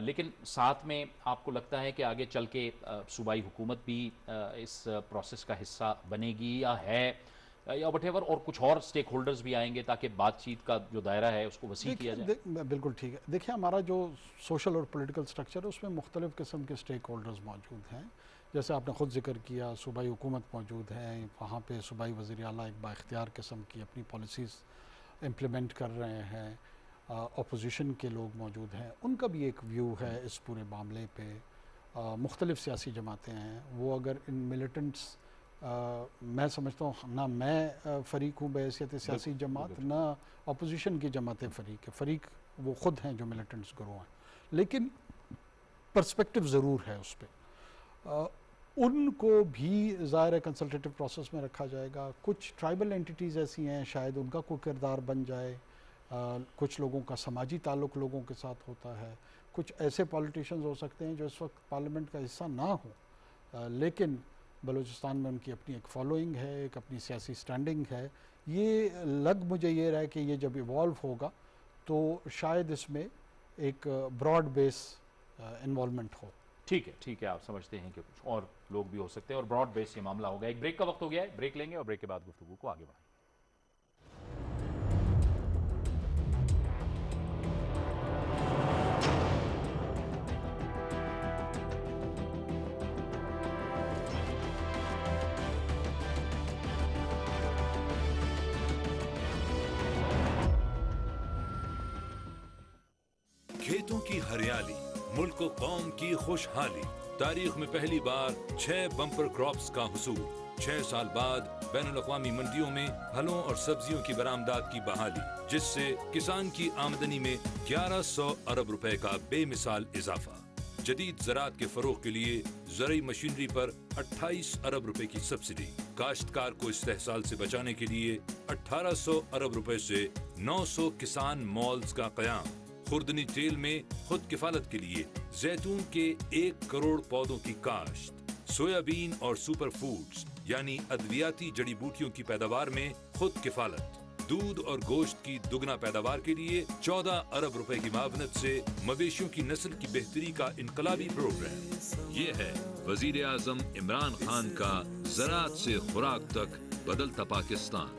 لیکن ساتھ میں آپ کو لگتا ہے کہ آگے چل کے صوبائی حکومت بھی اس پروسیس کا حصہ بنے گی یا ہے، یا وٹ ایور، اور کچھ اور سٹیک ہولڈرز بھی آئیں گے تاکہ بات چیت کا جو دائرہ ہے اس کو وسیع کیا جائے؟ بالکل ٹھیک ہے، دیکھیں ہمارا جو سوشل اور پولیٹیکل سٹرکچر ہے اس میں مختلف قسم کے سٹیک ہولڈرز موجود ہیں، جیسے آپ نے خود ذکر کیا صوبائی حکومت موجود ہے، وہاں پہ صوبائی وزیر اعلیٰ ایک با اختیار قسم کی اپنی پالیسیز امپلیمنٹ کر رہے ہیں، اپوزیشن کے لوگ موجود ہیں، ان کا بھی ایک ویو ہے اس پورے معاملے پہ، مختلف سیاسی جماعتیں ہیں، وہ اگر ان ملیٹنٹس میں سمجھتا ہوں نہ میں فریق ہوں بحیثیت سیاسی جماعت، نہ اپوزیشن کی جماعتیں فریق وہ خود ہیں جو ملیٹنٹس گروہ ہیں، لیکن پرسپیکٹو ضرور ہے اس پہ، ان کو بھی ظاہر کنسلٹیٹو پروسیس میں رکھا جائے گا۔ کچھ ٹرائبل انٹیٹیز ایسی ہیں شاید ان کا کوئی کردار بن جائے، کچھ لوگوں کا سماجی تعلق لوگوں کے ساتھ ہوتا ہے، کچھ ایسے پولیٹیشینز ہو سکتے ہیں جو اس وقت پارلیمنٹ کا حصہ نہ ہوں، لیکن بلوچستان میں ان کی اپنی ایک فالوئنگ ہے، ایک اپنی سیاسی سٹینڈنگ ہے۔ یہ مجھے یہ رہا ہے کہ یہ جب ایوالو ہوگا تو شاید اس میں ایک براڈ بیس انوالومنٹ ہو۔ ٹھیک ہے، آپ سمجھتے ہیں کہ کچھ اور لوگ بھی ہو سکتے ہیں اور براڈ بیس یہ معاملہ ہوگا۔ ایک بریک کا وقت ہو گیا ہے، بریک لیں گے اور بریک کے بعد گفتگو کو آگے بڑھائیں گے۔ کھیتوں کی ہریالی، ملک و قوم کی خوشحالی، تاریخ میں پہلی بار 6 بمپر کراپس کا حصول، 6 سال بعد بین الاقوامی منڈیوں میں پھلوں اور سبزیوں کی برآمدات کی بحالی، جس سے کسان کی آمدنی میں 1100 ارب روپے کا بے مثال اضافہ، جدید زراعت کے فروغ کے لیے زرعی مشینری پر 28 ارب روپے کی سبسڈی، کاشتکار کو استحصال سے بچانے کے لیے 1800 ارب روپے سے 900 کسان مالز کا قیام، خوردنی تیل میں خود کفالت کے لیے زیتون کے 1 کروڑ پودوں کی کاشت، سویابین اور سپر فوڈز یعنی ادویاتی جڑی بوٹیوں کی پیداوار میں خود کفالت، دودھ اور گوشت کی دگنا پیداوار کے لیے 14 ارب روپے کی معاونت سے مویشیوں کی نسل کی بہتری کا انقلابی پروگرام۔ یہ ہے وزیر اعظم عمران خان کا زراعت سے خوراک تک بدلتا پاکستان۔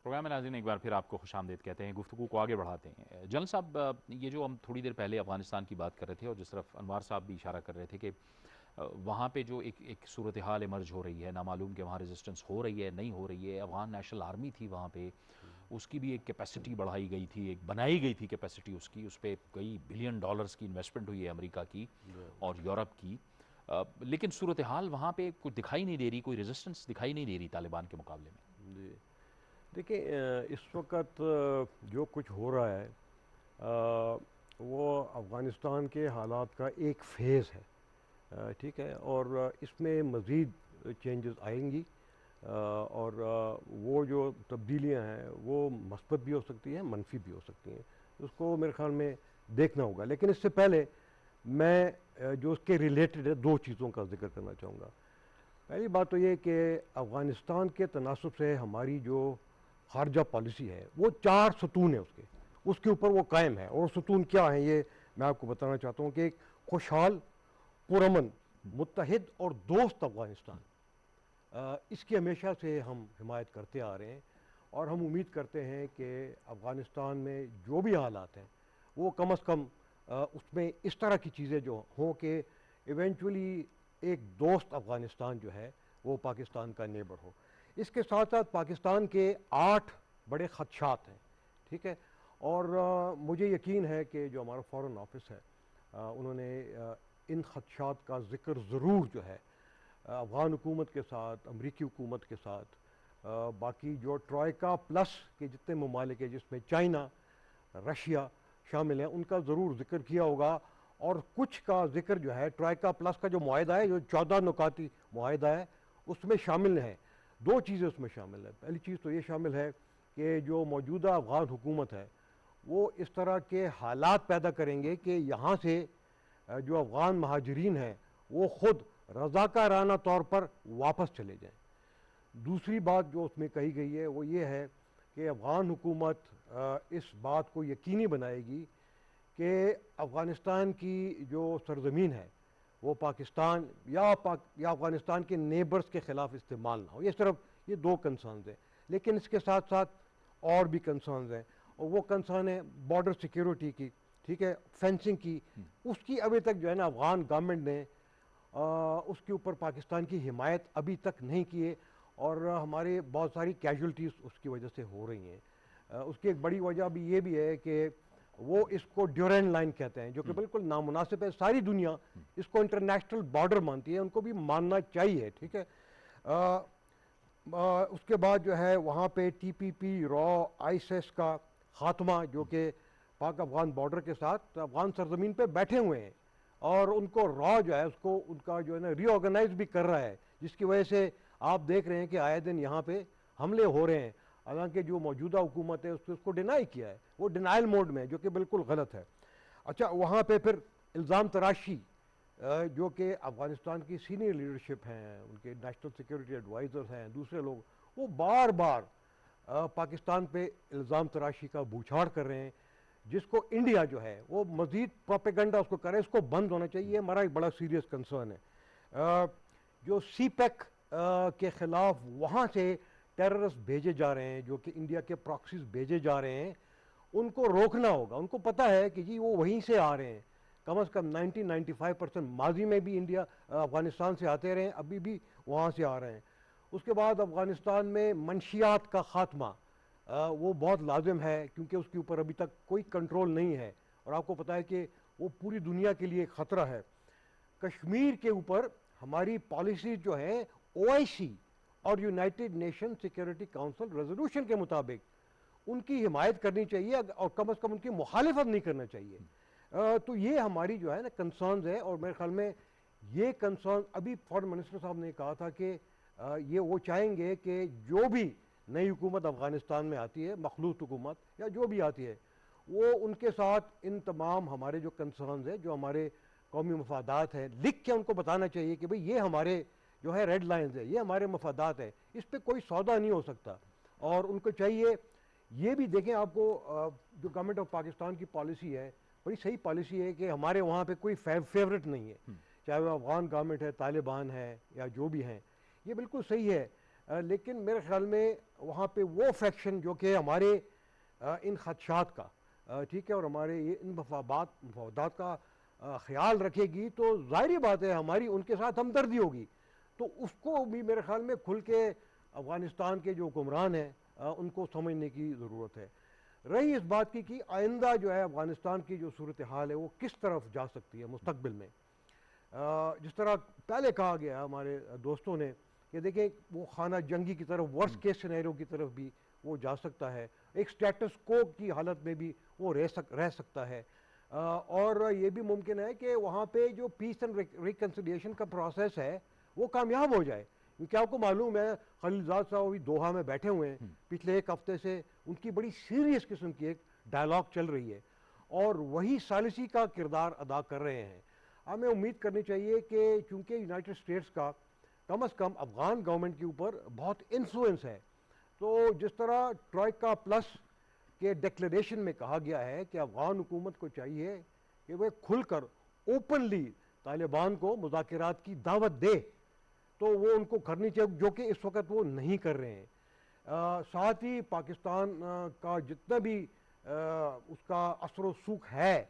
پروگرام میں ناظرین ایک بار پھر آپ کو خوش آمدید کہتے ہیں، گفتگو کو آگے بڑھاتے ہیں۔ جنرل صاحب، یہ جو ہم تھوڑی دیر پہلے افغانستان کی بات کر رہے تھے اور جس طرف انوار صاحب بھی اشارہ کر رہے تھے کہ وہاں پہ جو ایک صورتحال ایمرج ہو رہی ہے، نامعلوم کہ وہاں ریزسٹنس ہو رہی ہے نہیں ہو رہی ہے، افغان نیشنل آرمی تھی وہاں پہ، اس کی بھی ایک کیپیسٹی بڑھائی گئی تھی، ایک بنائی گئی تھی کیپیسٹی اس پہ کئی بلین ڈالرز کی انویسٹمنٹ ہوئی ہے امریکہ کی اور یورپ کی، لیکن صورتحال وہاں پہ کچھ دکھائی نہیں دے رہی، کوئی ریزسٹنس دکھائی نہیں دے رہی طالبان کے مقابلے میں۔ جی دیکھیں، اس وقت جو کچھ ہو رہا ہے وہ افغانستان کے حالات کا ایک فیز ہے، ٹھیک ہے، اور اس میں مزید چینجز آئیں گی، اور وہ جو تبدیلیاں ہیں وہ مثبت بھی ہو سکتی ہیں، منفی بھی ہو سکتی ہیں، اس کو میرے خیال میں دیکھنا ہوگا۔ لیکن اس سے پہلے میں جو اس کے ریلیٹڈ ہے 2 چیزوں کا ذکر کرنا چاہوں گا۔ پہلی بات تو یہ کہ افغانستان کے تناسب سے ہماری جو خارجہ پالیسی ہے وہ 4 ستون ہیں، اس کے اوپر وہ قائم ہے، اور ستون کیا ہیں یہ میں آپ کو بتانا چاہتا ہوں کہ ایک خوشحال، پرامن، متحد اور دوست افغانستان، اس کی ہمیشہ سے ہم حمایت کرتے آ رہے ہیں، اور ہم امید کرتے ہیں کہ افغانستان میں جو بھی حالات ہیں وہ کم از کم اس میں اس طرح کی چیزیں جو ہوں کہ ایونچولی ایک دوست افغانستان جو ہے وہ پاکستان کا نیبر ہو۔ اس کے ساتھ ساتھ پاکستان کے 8 بڑے خدشات ہیں، ٹھیک ہے، اور مجھے یقین ہے کہ جو ہمارا فارن آفس ہے انہوں نے ان خدشات کا ذکر ضرور جو ہے افغان حکومت کے ساتھ، امریکی حکومت کے ساتھ، باقی جو ٹرائیکا پلس کے جتنے ممالک ہیں جس میں چائنا، رشیا شامل ہیں، ان کا ضرور ذکر کیا ہوگا، اور کچھ کا ذکر جو ہے ٹرائیکا پلس کا جو معاہدہ ہے، جو 14 نکاتی معاہدہ ہے، اس میں شامل ہیں۔ 2 چیزیں اس میں شامل ہیں۔ پہلی چیز تو یہ شامل ہے کہ جو موجودہ افغان حکومت ہے وہ اس طرح کے حالات پیدا کریں گے کہ یہاں سے جو افغان مہاجرین ہیں وہ خود رضاکارانہ طور پر واپس چلے جائیں۔ دوسری بات جو اس میں کہی گئی ہے وہ یہ ہے کہ افغان حکومت اس بات کو یقینی بنائے گی کہ افغانستان کی جو سرزمین ہے وہ پاکستان یا افغانستان کے نیبرز کے خلاف استعمال نہ ہو۔ یہ صرف یہ 2 کنسرنز ہیں، لیکن اس کے ساتھ ساتھ اور بھی کنسرنز ہیں، اور وہ کنسرن ہے بارڈر سیکیورٹی کی، ٹھیک ہے، فینسنگ کی۔ اس کی ابھی تک جو ہے نا افغان گورنمنٹ نے اس کے اوپر پاکستان کی حمایت ابھی تک نہیں کیے، اور ہمارے بہت ساری کیجولٹیز اس کی وجہ سے ہو رہی ہیں۔ اس کی ایک بڑی وجہ بھی یہ بھی ہے کہ وہ اس کو ڈیورین لائن کہتے ہیں، جو کہ بالکل نامناسب ہے۔ ساری دنیا اس کو انٹرنیشنل بارڈر مانتی ہے، ان کو بھی ماننا چاہیے، ٹھیک ہے۔ اس کے بعد جو ہے وہاں پہ ٹی پی پی، را، ISIS کا خاتمہ، جو کہ پاک افغان بارڈر کے ساتھ افغان سرزمین پہ بیٹھے ہوئے ہیں، اور ان کو را جو ہے اس کو ان کا جو ہے نا ری آرگنائز بھی کر رہا ہے، جس کی وجہ سے آپ دیکھ رہے ہیں کہ آئے دن یہاں پہ حملے ہو رہے ہیں، حالانکہ جو موجودہ حکومت ہے اس کو ڈینائی کیا ہے، وہ ڈینائل موڈ میں ہے، جو کہ بالکل غلط ہے۔ اچھا، وہاں پہ پھر الزام تراشی، جو کہ افغانستان کی سینئر لیڈرشپ ہیں، ان کے نیشنل سیکیورٹی ایڈوائزر ہیں، دوسرے لوگ، وہ بار بار پاکستان پہ الزام تراشی کا بوچھاڑ کر رہے ہیں، جس کو انڈیا جو ہے وہ مزید پروپیگنڈا اس کو کرے، اس کو بند ہونا چاہیے۔ ہمارا ایک بڑا سیریس کنسرن ہے۔ جو سی پیک کے خلاف وہاں سے ٹیررسٹ بھیجے جا رہے ہیں، جو کہ انڈیا کے پراکسیز بھیجے جا رہے ہیں، ان کو روکنا ہوگا۔ ان کو پتہ ہے کہ جی وہ وہیں سے آ رہے ہیں، کم از کم 90-95% ماضی میں بھی افغانستان سے آتے رہے ہیں، ابھی بھی وہاں سے آ رہے ہیں۔ اس کے بعد افغانستان میں منشیات کا خاتمہ وہ بہت لازم ہے، کیونکہ اس کے اوپر ابھی تک کوئی کنٹرول نہیں ہے، اور آپ کو پتہ ہے کہ وہ پوری دنیا کے لیے ایک خطرہ ہے۔ کشمیر کے اوپر ہماری پالیسی جو ہے OIC اور United nation security council resolution کے مطابق ان کی حمایت کرنی چاہیے، اور کم از کم ان کی مخالفت نہیں کرنا چاہیے۔ تو یہ ہماری جو ہے نا کنسرنز ہے، اور میرے خیال میں یہ کنسرن ابھی فارن منسٹر صاحب نے کہا تھا کہ یہ وہ چاہیں گے کہ جو بھی نئی حکومت افغانستان میں آتی ہے، مخلوط حکومت یا جو بھی آتی ہے، وہ ان کے ساتھ ان تمام ہمارے جو کنسرنز ہیں، جو ہمارے قومی مفادات ہیں، لکھ کے ان کو بتانا چاہیے کہ بھئی یہ ہمارے جو ہے ریڈ لائنز ہے، یہ ہمارے مفادات ہیں، اس پہ کوئی سودا نہیں ہو سکتا۔ اور ان کو چاہیے یہ بھی دیکھیں، آپ کو جو گورنمنٹ آف پاکستان کی پالیسی ہے، بڑی صحیح پالیسی ہے کہ ہمارے وہاں پہ کوئی فیورٹ نہیں ہے، چاہے وہ افغان گورنمنٹ ہے، طالبان ہے، یا جو بھی ہیں، یہ بالکل صحیح ہے۔ لیکن میرے خیال میں وہاں پہ وہ فیکشن جو کہ ہمارے ان خدشات کا، ٹھیک ہے، اور ہمارے یہ ان مفادات کا خیال رکھے گی، تو ظاہری بات ہے ہماری ان کے ساتھ ہمدردی ہوگی، تو اس کو بھی میرے خیال میں کھل کے افغانستان کے جو حکمران ہیں ان کو سمجھنے کی ضرورت ہے۔ رہی اس بات کی کہ آئندہ جو ہے افغانستان کی جو صورتحال ہے وہ کس طرف جا سکتی ہے مستقبل میں، جس طرح پہلے کہا گیا ہمارے دوستوں نے کہ دیکھیں وہ خانہ جنگی کی طرف، ورسٹ کیس سینیریو کی طرف بھی وہ جا سکتا ہے، ایک سٹیٹس کو کی حالت میں بھی وہ رہ سکتا ہے، اور یہ بھی ممکن ہے کہ وہاں پہ جو پیس اینڈ ریکنسیلیشن کا پروسیس ہے وہ کامیاب ہو جائے، کیونکہ آپ کو معلوم ہے خلیل زاد صاحب ابھی دوحہ میں بیٹھے ہوئے ہیں، پچھلے 1 ہفتے سے ان کی بڑی سیریس قسم کی ایک ڈائلاگ چل رہی ہے، اور وہی ثالثی کا کردار ادا کر رہے ہیں۔ ہمیں امید کرنی چاہیے کہ چونکہ یونائٹڈ اسٹیٹس کا کم از کم افغان گورنمنٹ کے اوپر بہت انفلوئنس ہے، تو جس طرح ٹرائیکا پلس کے ڈکلیریشن میں کہا گیا ہے کہ افغان حکومت کو چاہیے کہ وہ کھل کر اوپنلی طالبان کو مذاکرات کی دعوت دے، تو وہ ان کو کرنی چاہیے، جو کہ اس وقت وہ نہیں کر رہے ہیں۔ ساتھ ہی پاکستان کا جتنا بھی اس کا اثر و سوق ہے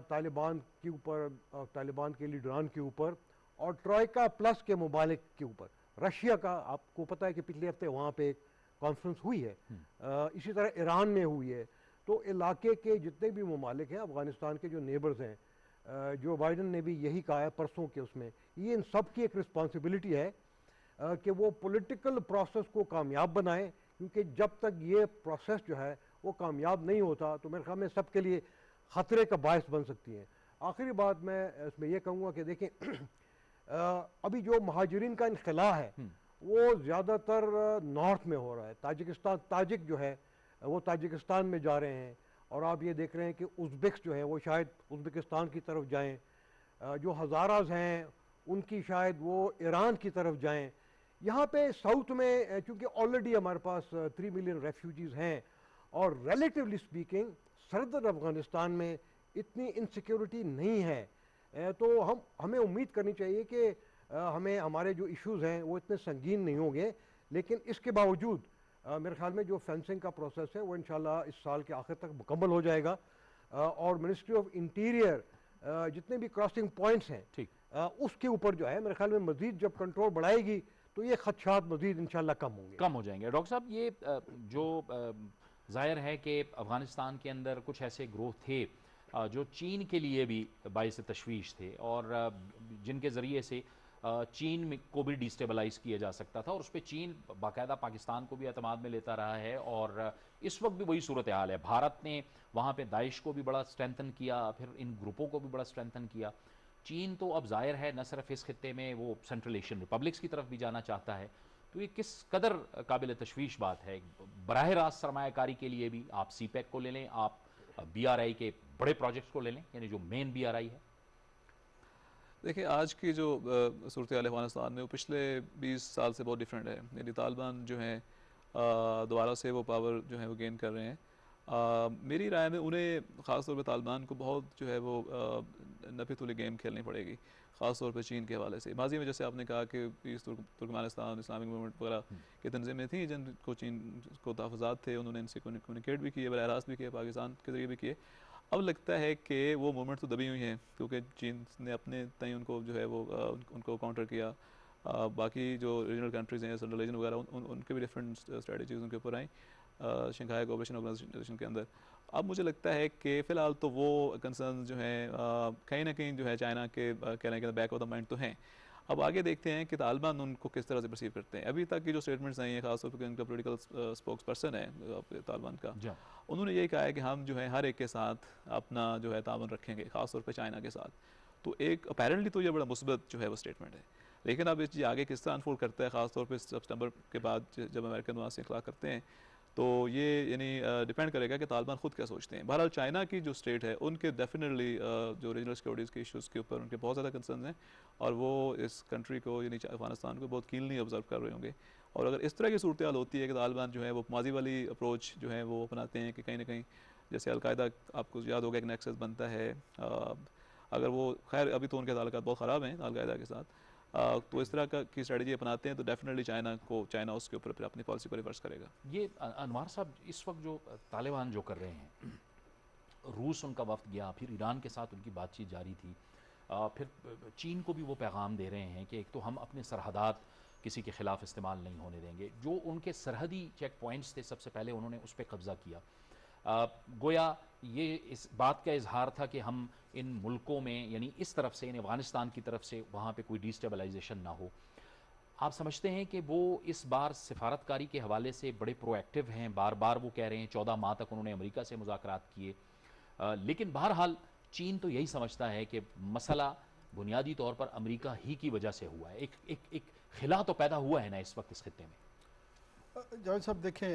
طالبان کے اوپر، طالبان کے لیڈران کے اوپر، اور ٹرائیکا پلس کے ممالک کے اوپر، رشیا کا آپ کو پتہ ہے کہ پچھلے ہفتے وہاں پہ ایک کانفرنس ہوئی ہے، اسی طرح ایران میں ہوئی ہے. تو علاقے کے جتنے بھی ممالک ہیں، افغانستان کے جو نیبرز ہیں، جو بائیڈن نے بھی یہی کہا ہے پرسوں کے اس میں، یہ ان سب کی ایک رسپانسبلٹی ہے کہ وہ پولیٹیکل پروسیس کو کامیاب بنائیں، کیونکہ جب تک یہ پروسیس جو ہے وہ کامیاب نہیں ہوتا تو میرے خیال میں سب کے لیے خطرے کا باعث بن سکتی ہیں. آخری بات میں اس میں یہ کہوں گا کہ دیکھیں ابھی جو مہاجرین کا انخلاء ہے وہ زیادہ تر نارتھ میں ہو رہا ہے. تاجک جو ہے وہ تاجکستان میں جا رہے ہیں، اور آپ یہ دیکھ رہے ہیں کہ ازبکس جو ہیں وہ شاید ازبکستان کی طرف جائیں، جو ہزاراز ہیں ان کی شاید وہ ایران کی طرف جائیں. یہاں پہ ساؤتھ میں چونکہ آلریڈی ہمارے پاس 3 ملین ریفیوجیز ہیں، اور ریلیٹیولی سپیکنگ سردر افغانستان میں اتنی انسیکیورٹی نہیں ہے، تو ہمیں امید کرنی چاہیے کہ ہمیں ہمارے جو ایشوز ہیں وہ اتنے سنگین نہیں ہوں گے. لیکن اس کے باوجود میرے خیال میں جو فینسنگ کا پروسیس ہے وہ انشاءاللہ اس سال کے آخر تک مکمل ہو جائے گا، اور منسٹری آف انٹیریئر جتنے بھی کراسنگ پوائنٹس ہیں اس کے اوپر جو ہے میرے خیال میں مزید جب کنٹرول بڑھائے گی تو یہ خدشات مزید انشاءاللہ کم ہو جائیں گے. ڈاکٹر صاحب، یہ جو ظاہر ہے کہ افغانستان کے اندر کچھ ایسے گروہ تھے جو چین کے لیے بھی باعث تشویش تھے، اور جن کے ذریعے سے چین کو بھی ڈیسٹیبلائز کیا جا سکتا تھا، اور اس پہ چین باقاعدہ پاکستان کو بھی اعتماد میں لیتا رہا ہے، اور اس وقت بھی وہی صورتحال ہے. بھارت نے وہاں پہ داعش کو بھی بڑا اسٹرینتھن کیا، پھر ان گروپوں کو بھی بڑا اسٹرینتھن کیا. چین تو اب ظاہر ہے نہ صرف اس خطے میں، وہ سینٹرل ایشین ریپبلکس کی طرف بھی جانا چاہتا ہے. تو یہ کس قدر قابل تشویش بات ہے براہ راست سرمایہ کاری کے لیے بھی؟ آپ سی پیک کو لے لیں، آپ بی آر آئی کے بڑے پروجیکٹس کو لے لیں، یعنی جو مین بی آر آئی ہے. دیکھیں آج کی جو صورتحال افغانستان میں وہ پچھلے 20 سال سے بہت ڈیفرنٹ ہے. یعنی طالبان جو ہیں دوبارہ سے وہ پاور جو ہے وہ گین کر رہے ہیں. میری رائے میں انہیں خاص طور پہ طالبان کو بہت جو ہے وہ نفی تلی گیم کھیلنی پڑے گی، خاص طور پہ چین کے حوالے سے. ماضی میں جیسے آپ نے کہا کہ ترکمانستان اسلامک موومنٹ وغیرہ کی تنظیمیں تھیں جن کو چین کو تحفظات تھے، انہوں نے ان سے کمیونیکیٹ بھی کیے، براہ راست بھی کیے، پاکستان کے ذریعے بھی کیے. اب لگتا ہے کہ وہ موومنٹ تو دبی ہوئی ہیں، کیونکہ چین نے اپنے تئیں ان کو جو ہے وہ ان کو کاؤنٹر کیا. باقی جو ریجنل کنٹریز ہیں سنٹرل ایشین وغیرہ ان کے بھی ڈفرینٹ اسٹریٹجیز ان کے اوپر آئیں شنگھائی کوآپریشن آرگنائزیشن کے اندر. اب مجھے لگتا ہے کہ فی الحال تو وہ کنسرنز جو ہیں کہیں نہ کہیں جو ہے چائنا کے کہنے کے بیک آف دا مائنڈ تو ہیں. اب آگے دیکھتے ہیں کہ طالبان ان کو کس طرح سے پرسیو کرتے ہیں. ابھی تک کی جو اسٹیٹمنٹس آئی ہیں، خاص طور پہ ان کا پولیٹیکل اسپوکس پرسن ہے طالبان کا، انہوں نے یہی کہا ہے کہ ہم جو ہے ہر ایک کے ساتھ اپنا جو ہے تعاون رکھیں گے، خاص طور پہ چائنا کے ساتھ. تو ایک اپیرنٹلی تو یہ بڑا مثبت جو ہے وہ اسٹیٹمنٹ ہے. لیکن اب اس چیز آگے کس طرح انفولڈ کرتا ہے، خاص طور پہ سپٹمبر کے بعد جب امریکن وہاں سے انخلا کرتے ہیں، تو یہ یعنی ڈیپینڈ کرے گا کہ طالبان خود کیا سوچتے ہیں. بہرحال چائنا کی جو اسٹیٹ ہے ان کے ڈیفینیٹلی جو ریجنل سیکورٹیز کے ایشوز کے اوپر ان کے بہت زیادہ کنسرنز ہیں، اور وہ اس کنٹری کو یعنی افغانستان کو بہت کینلی آبزرو کر رہے ہوں گے. اور اگر اس طرح کی صورتحال ہوتی ہے کہ طالبان جو ہے وہ ماضی والی اپروچ جو ہے وہ اپناتے ہیں کہ کہیں نہ کہیں جیسے القاعدہ آپ کو یاد ہوگا ایک نیکسس بنتا ہے، اگر وہ خیر ابھی تو ان کے تعلقات بہت خراب ہیں القاعدہ کے ساتھ، تو اس طرح کی اسٹریٹجی اپناتے ہیں تو ڈیفینیٹلی چائنا اس کے اوپر پھر اپنی پالیسی کو ریورس کرے گا. یہ انوار صاحب اس وقت جو طالبان جو کر رہے ہیں، روس ان کا وفد گیا، پھر ایران کے ساتھ ان کی بات چیت جاری تھی، پھر چین کو بھی وہ پیغام دے رہے ہیں کہ ایک تو ہم اپنے سرحدات کسی کے خلاف استعمال نہیں ہونے دیں گے. جو ان کے سرحدی چیک پوائنٹس تھے سب سے پہلے انہوں نے اس پہ قبضہ کیا. گویا یہ اس بات کا اظہار تھا کہ ہم ان ملکوں میں یعنی اس طرف سے یعنی افغانستان کی طرف سے وہاں پہ کوئی ڈیسٹیبلائزیشن نہ ہو. آپ سمجھتے ہیں کہ وہ اس بار سفارتکاری کے حوالے سے بڑے پرو ایکٹیو ہیں؟ بار بار وہ کہہ رہے ہیں 14 ماہ تک انہوں نے امریکہ سے مذاکرات کیے، لیکن بہرحال چین تو یہی سمجھتا ہے کہ مسئلہ بنیادی طور پر امریکہ ہی کی وجہ سے ہوا ہے. ایک خلا تو پیدا ہوا ہے نا اس وقت اس خطے میں. جاوید صاحب دیکھیں،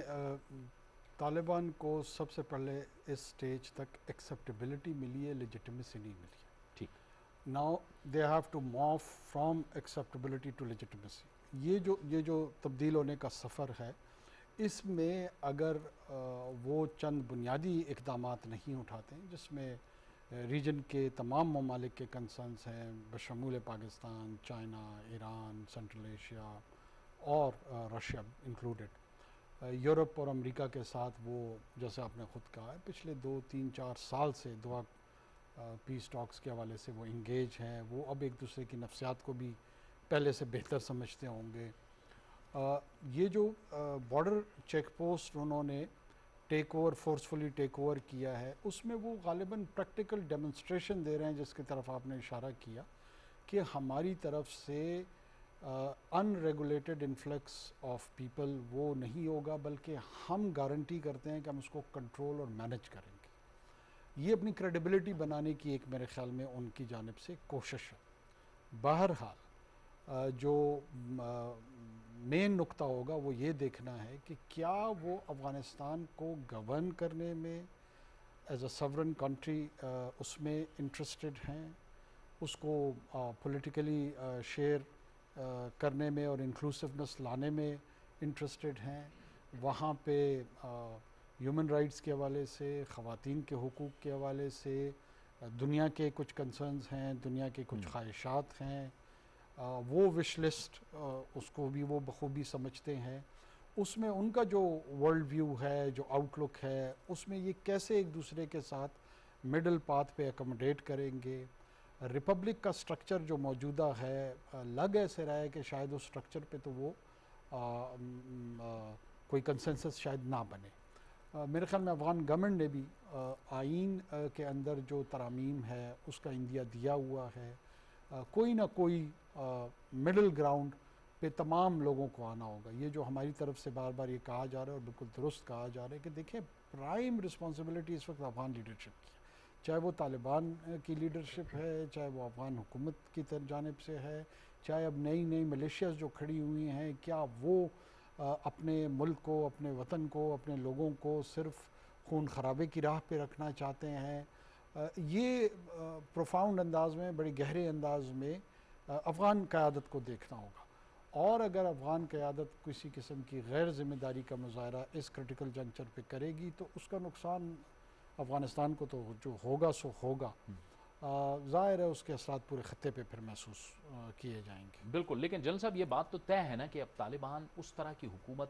طالبان کو سب سے پہلے اس سٹیج تک ایکسیپٹیبلٹی ملی ہے، لیجیٹمیسی نہیں ملی ہے. ٹھیک. Now they have to move from acceptability to legitimacy. یہ جو تبدیل ہونے کا سفر ہے، اس میں اگر وہ چند بنیادی اقدامات نہیں اٹھاتے ہیں جس میں ریجن کے تمام ممالک کے کنسرنس ہیں بشمول Pakistan, China, Iran, central Asia اور رشیا انکلوڈیڈ، یورپ اور امریکہ کے ساتھ وہ جیسے آپ نے خود کہا ہے پچھلے 2 3 4 سال سے دعا پیس ٹاکس کے حوالے سے وہ انگیج ہیں. وہ اب ایک دوسرے کی نفسیات کو بھی پہلے سے بہتر سمجھتے ہوں گے. یہ جو بارڈر چیک پوسٹ انہوں نے take over forcefully take over کیا ہے اس میں وہ غالباً پریکٹیکل ڈیمونسٹریشن دے رہے ہیں جس کی طرف آپ نے اشارہ کیا کہ ہماری طرف سے ان ریگولیٹڈ انفلکس آف پیپل وہ نہیں ہوگا، بلکہ ہم گارنٹی کرتے ہیں کہ ہم اس کو کنٹرول اور مینیج کریں گے۔ یہ اپنی کریڈیبلٹی بنانے کی ایک میرے خیال میں ان کی جانب سے کوشش ہے۔ بہرحال جو مین نقطہ ہوگا وہ یہ دیکھنا ہے کہ کیا وہ افغانستان کو گورن کرنے میں ایز اے سورن کنٹری اس میں انٹرسٹڈ ہیں، اس کو پولیٹیکلی شیئر کرنے میں اور انکلوسیونیس لانے میں انٹرسٹڈ ہیں، وہاں پہ ہیومن رائٹس کے حوالے سے، خواتین کے حقوق کے حوالے سے دنیا کے کچھ کنسرنز ہیں، دنیا کے کچھ خواہشات ہیں، وہ وش لسٹ اس کو بھی وہ بخوبی سمجھتے ہیں۔ اس میں ان کا جو ورلڈ ویو ہے، جو آؤٹ لک ہے، اس میں یہ کیسے ایک دوسرے کے ساتھ مڈل پاتھ پہ اکموڈیٹ کریں گے۔ ریپبلک کا سٹرکچر جو موجودہ ہے لگ ایسے رہا ہے کہ شاید اس سٹرکچر پہ تو وہ کوئی کنسنسس شاید نہ بنے۔ میرے خیال میں افغان گورنمنٹ نے بھی آئین کے اندر جو ترامیم ہے اس کا عندیہ دیا ہوا ہے، کوئی نہ کوئی مڈل گراؤنڈ پہ تمام لوگوں کو آنا ہوگا۔ یہ جو ہماری طرف سے بار بار یہ کہا جا رہا ہے اور بالکل درست کہا جا رہا ہے کہ دیکھیں پرائم رسپانسبلٹی اس وقت افغان لیڈرشپ کی ہے، چاہے وہ طالبان کی لیڈرشپ ہے، چاہے وہ افغان حکومت کی جانب سے ہے، چاہے اب نئی ملیشیاز جو کھڑی ہوئی ہیں، کیا وہ اپنے ملک کو، اپنے وطن کو، اپنے لوگوں کو صرف خون خرابے کی راہ پہ رکھنا چاہتے ہیں۔ یہ پروفاؤنڈ انداز میں، بڑی گہرے انداز میں افغان قیادت کو دیکھنا ہوگا، اور اگر افغان قیادت کسی قسم کی غیر ذمہ داری کا مظاہرہ اس کرٹیکل جنکچر پہ کرے گی تو اس کا نقصان افغانستان کو تو جو ہوگا سو ہوگا، ظاہر ہے اس کے اثرات پورے خطے پہ پھر محسوس کیے جائیں گے۔ بالکل، لیکن جنرل صاحب یہ بات تو طے ہے نا کہ اب طالبان اس طرح کی حکومت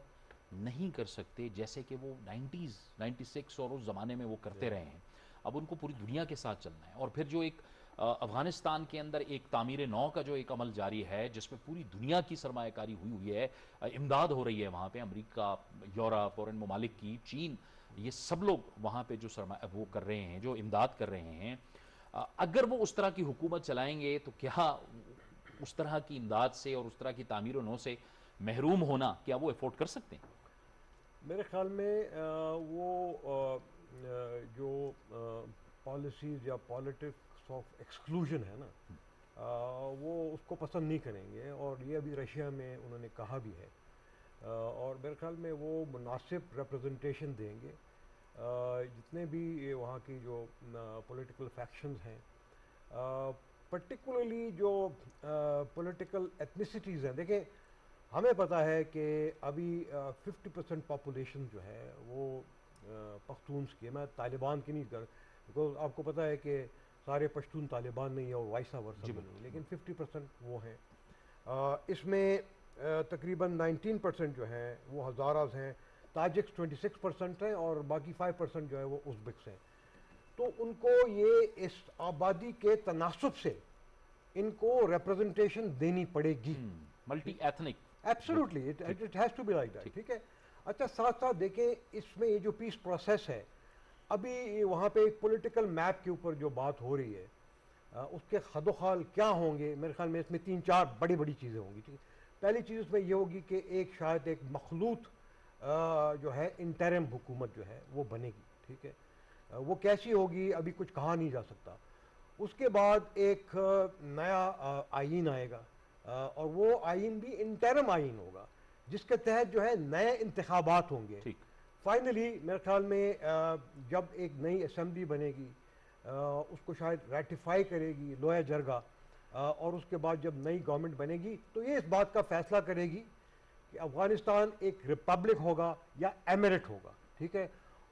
نہیں کر سکتے جیسے کہ وہ 96 اور اس زمانے میں وہ کرتے رہے ہیں۔ اب ان کو پوری دنیا کے ساتھ چلنا ہے، اور پھر جو ایک افغانستان کے اندر ایک تعمیر نو کا جو ایک عمل جاری ہے جس میں پوری دنیا کی سرمایہ کاری ہوئی ہے، امداد ہو رہی ہے وہاں پہ، امریکہ، یورپ اور ان ممالک کی، چین، یہ سب لوگ وہاں پہ جو سرمایہ وہ کر رہے ہیں، جو امداد کر رہے ہیں، اگر وہ اس طرح کی حکومت چلائیں گے تو کیا اس طرح کی امداد سے اور اس طرح کی تعمیر و نو سے محروم ہونا کیا وہ افورڈ کر سکتے ہیں؟ میرے خیال میں وہ جو پالیسیز یا پالیٹکس آف ایکسکلوژن ہے نا، وہ اس کو پسند نہیں کریں گے، اور یہ ابھی رشیا میں انہوں نے کہا بھی ہے، اور میرے خیال میں وہ مناسب ریپرزنٹیشن دیں گے۔ جتنے بھی وہاں کی جو پولیٹیکل فیکشنز ہیں، پرٹیکولرلی جو پولیٹیکل ایتھنیسٹیز ہیں، دیکھیں ہمیں پتہ ہے کہ ابھی 50% پاپولیشن جو ہے وہ پختونس کی ہے، میں طالبان کی نہیں کر، بیکاز آپ کو پتہ ہے کہ سارے پشتون طالبان نہیں ہیں اور وائسا ورسا بھی نہیں، لیکن 50% وہ ہیں۔ اس میں تقریباً 19% جو ہیں وہ ہزاراز ہیں، تاجکس 26% ہیں، اور باقی 5% جو ہے وہ ازبکس ہیں۔ تو ان کو یہ اس آبادی کے تناسب سے ان کو ریپرزنٹیشن دینی پڑے گی، multi ethnic, absolutely it has to be like that, ٹھیک ہے۔ اچھا، ساتھ ساتھ دیکھیں اس میں یہ جو پیس پروسیس ہے، ابھی وہاں پہ ایک پولیٹیکل میپ کے اوپر جو بات ہو رہی ہے، اس کے خد و خال کیا ہوں گے، میرے خیال میں اس میں 3-4 بڑی چیزیں ہوں گی، ٹھیک ہے۔ پہلی چیز اس میں یہ ہوگی کہ شاید ایک مخلوط جو ہے انٹرم حکومت جو ہے وہ بنے گی، ٹھیک ہے۔ وہ کیسی ہوگی ابھی کچھ کہا نہیں جا سکتا۔ اس کے بعد ایک نیا آئین آئے گا، اور وہ آئین بھی انٹرم آئین ہوگا، جس کے تحت جو ہے نئے انتخابات ہوں گے۔ فائنلی میرے خیال میں جب ایک نئی اسمبلی بنے گی، اس کو شاید ریٹیفائی کرے گی لویا جرگہ، اور اس کے بعد جب نئی گورنمنٹ بنے گی تو یہ اس بات کا فیصلہ کرے گی کہ افغانستان ایک ریپبلک ہوگا یا ایمریٹ ہوگا، ٹھیک ہے،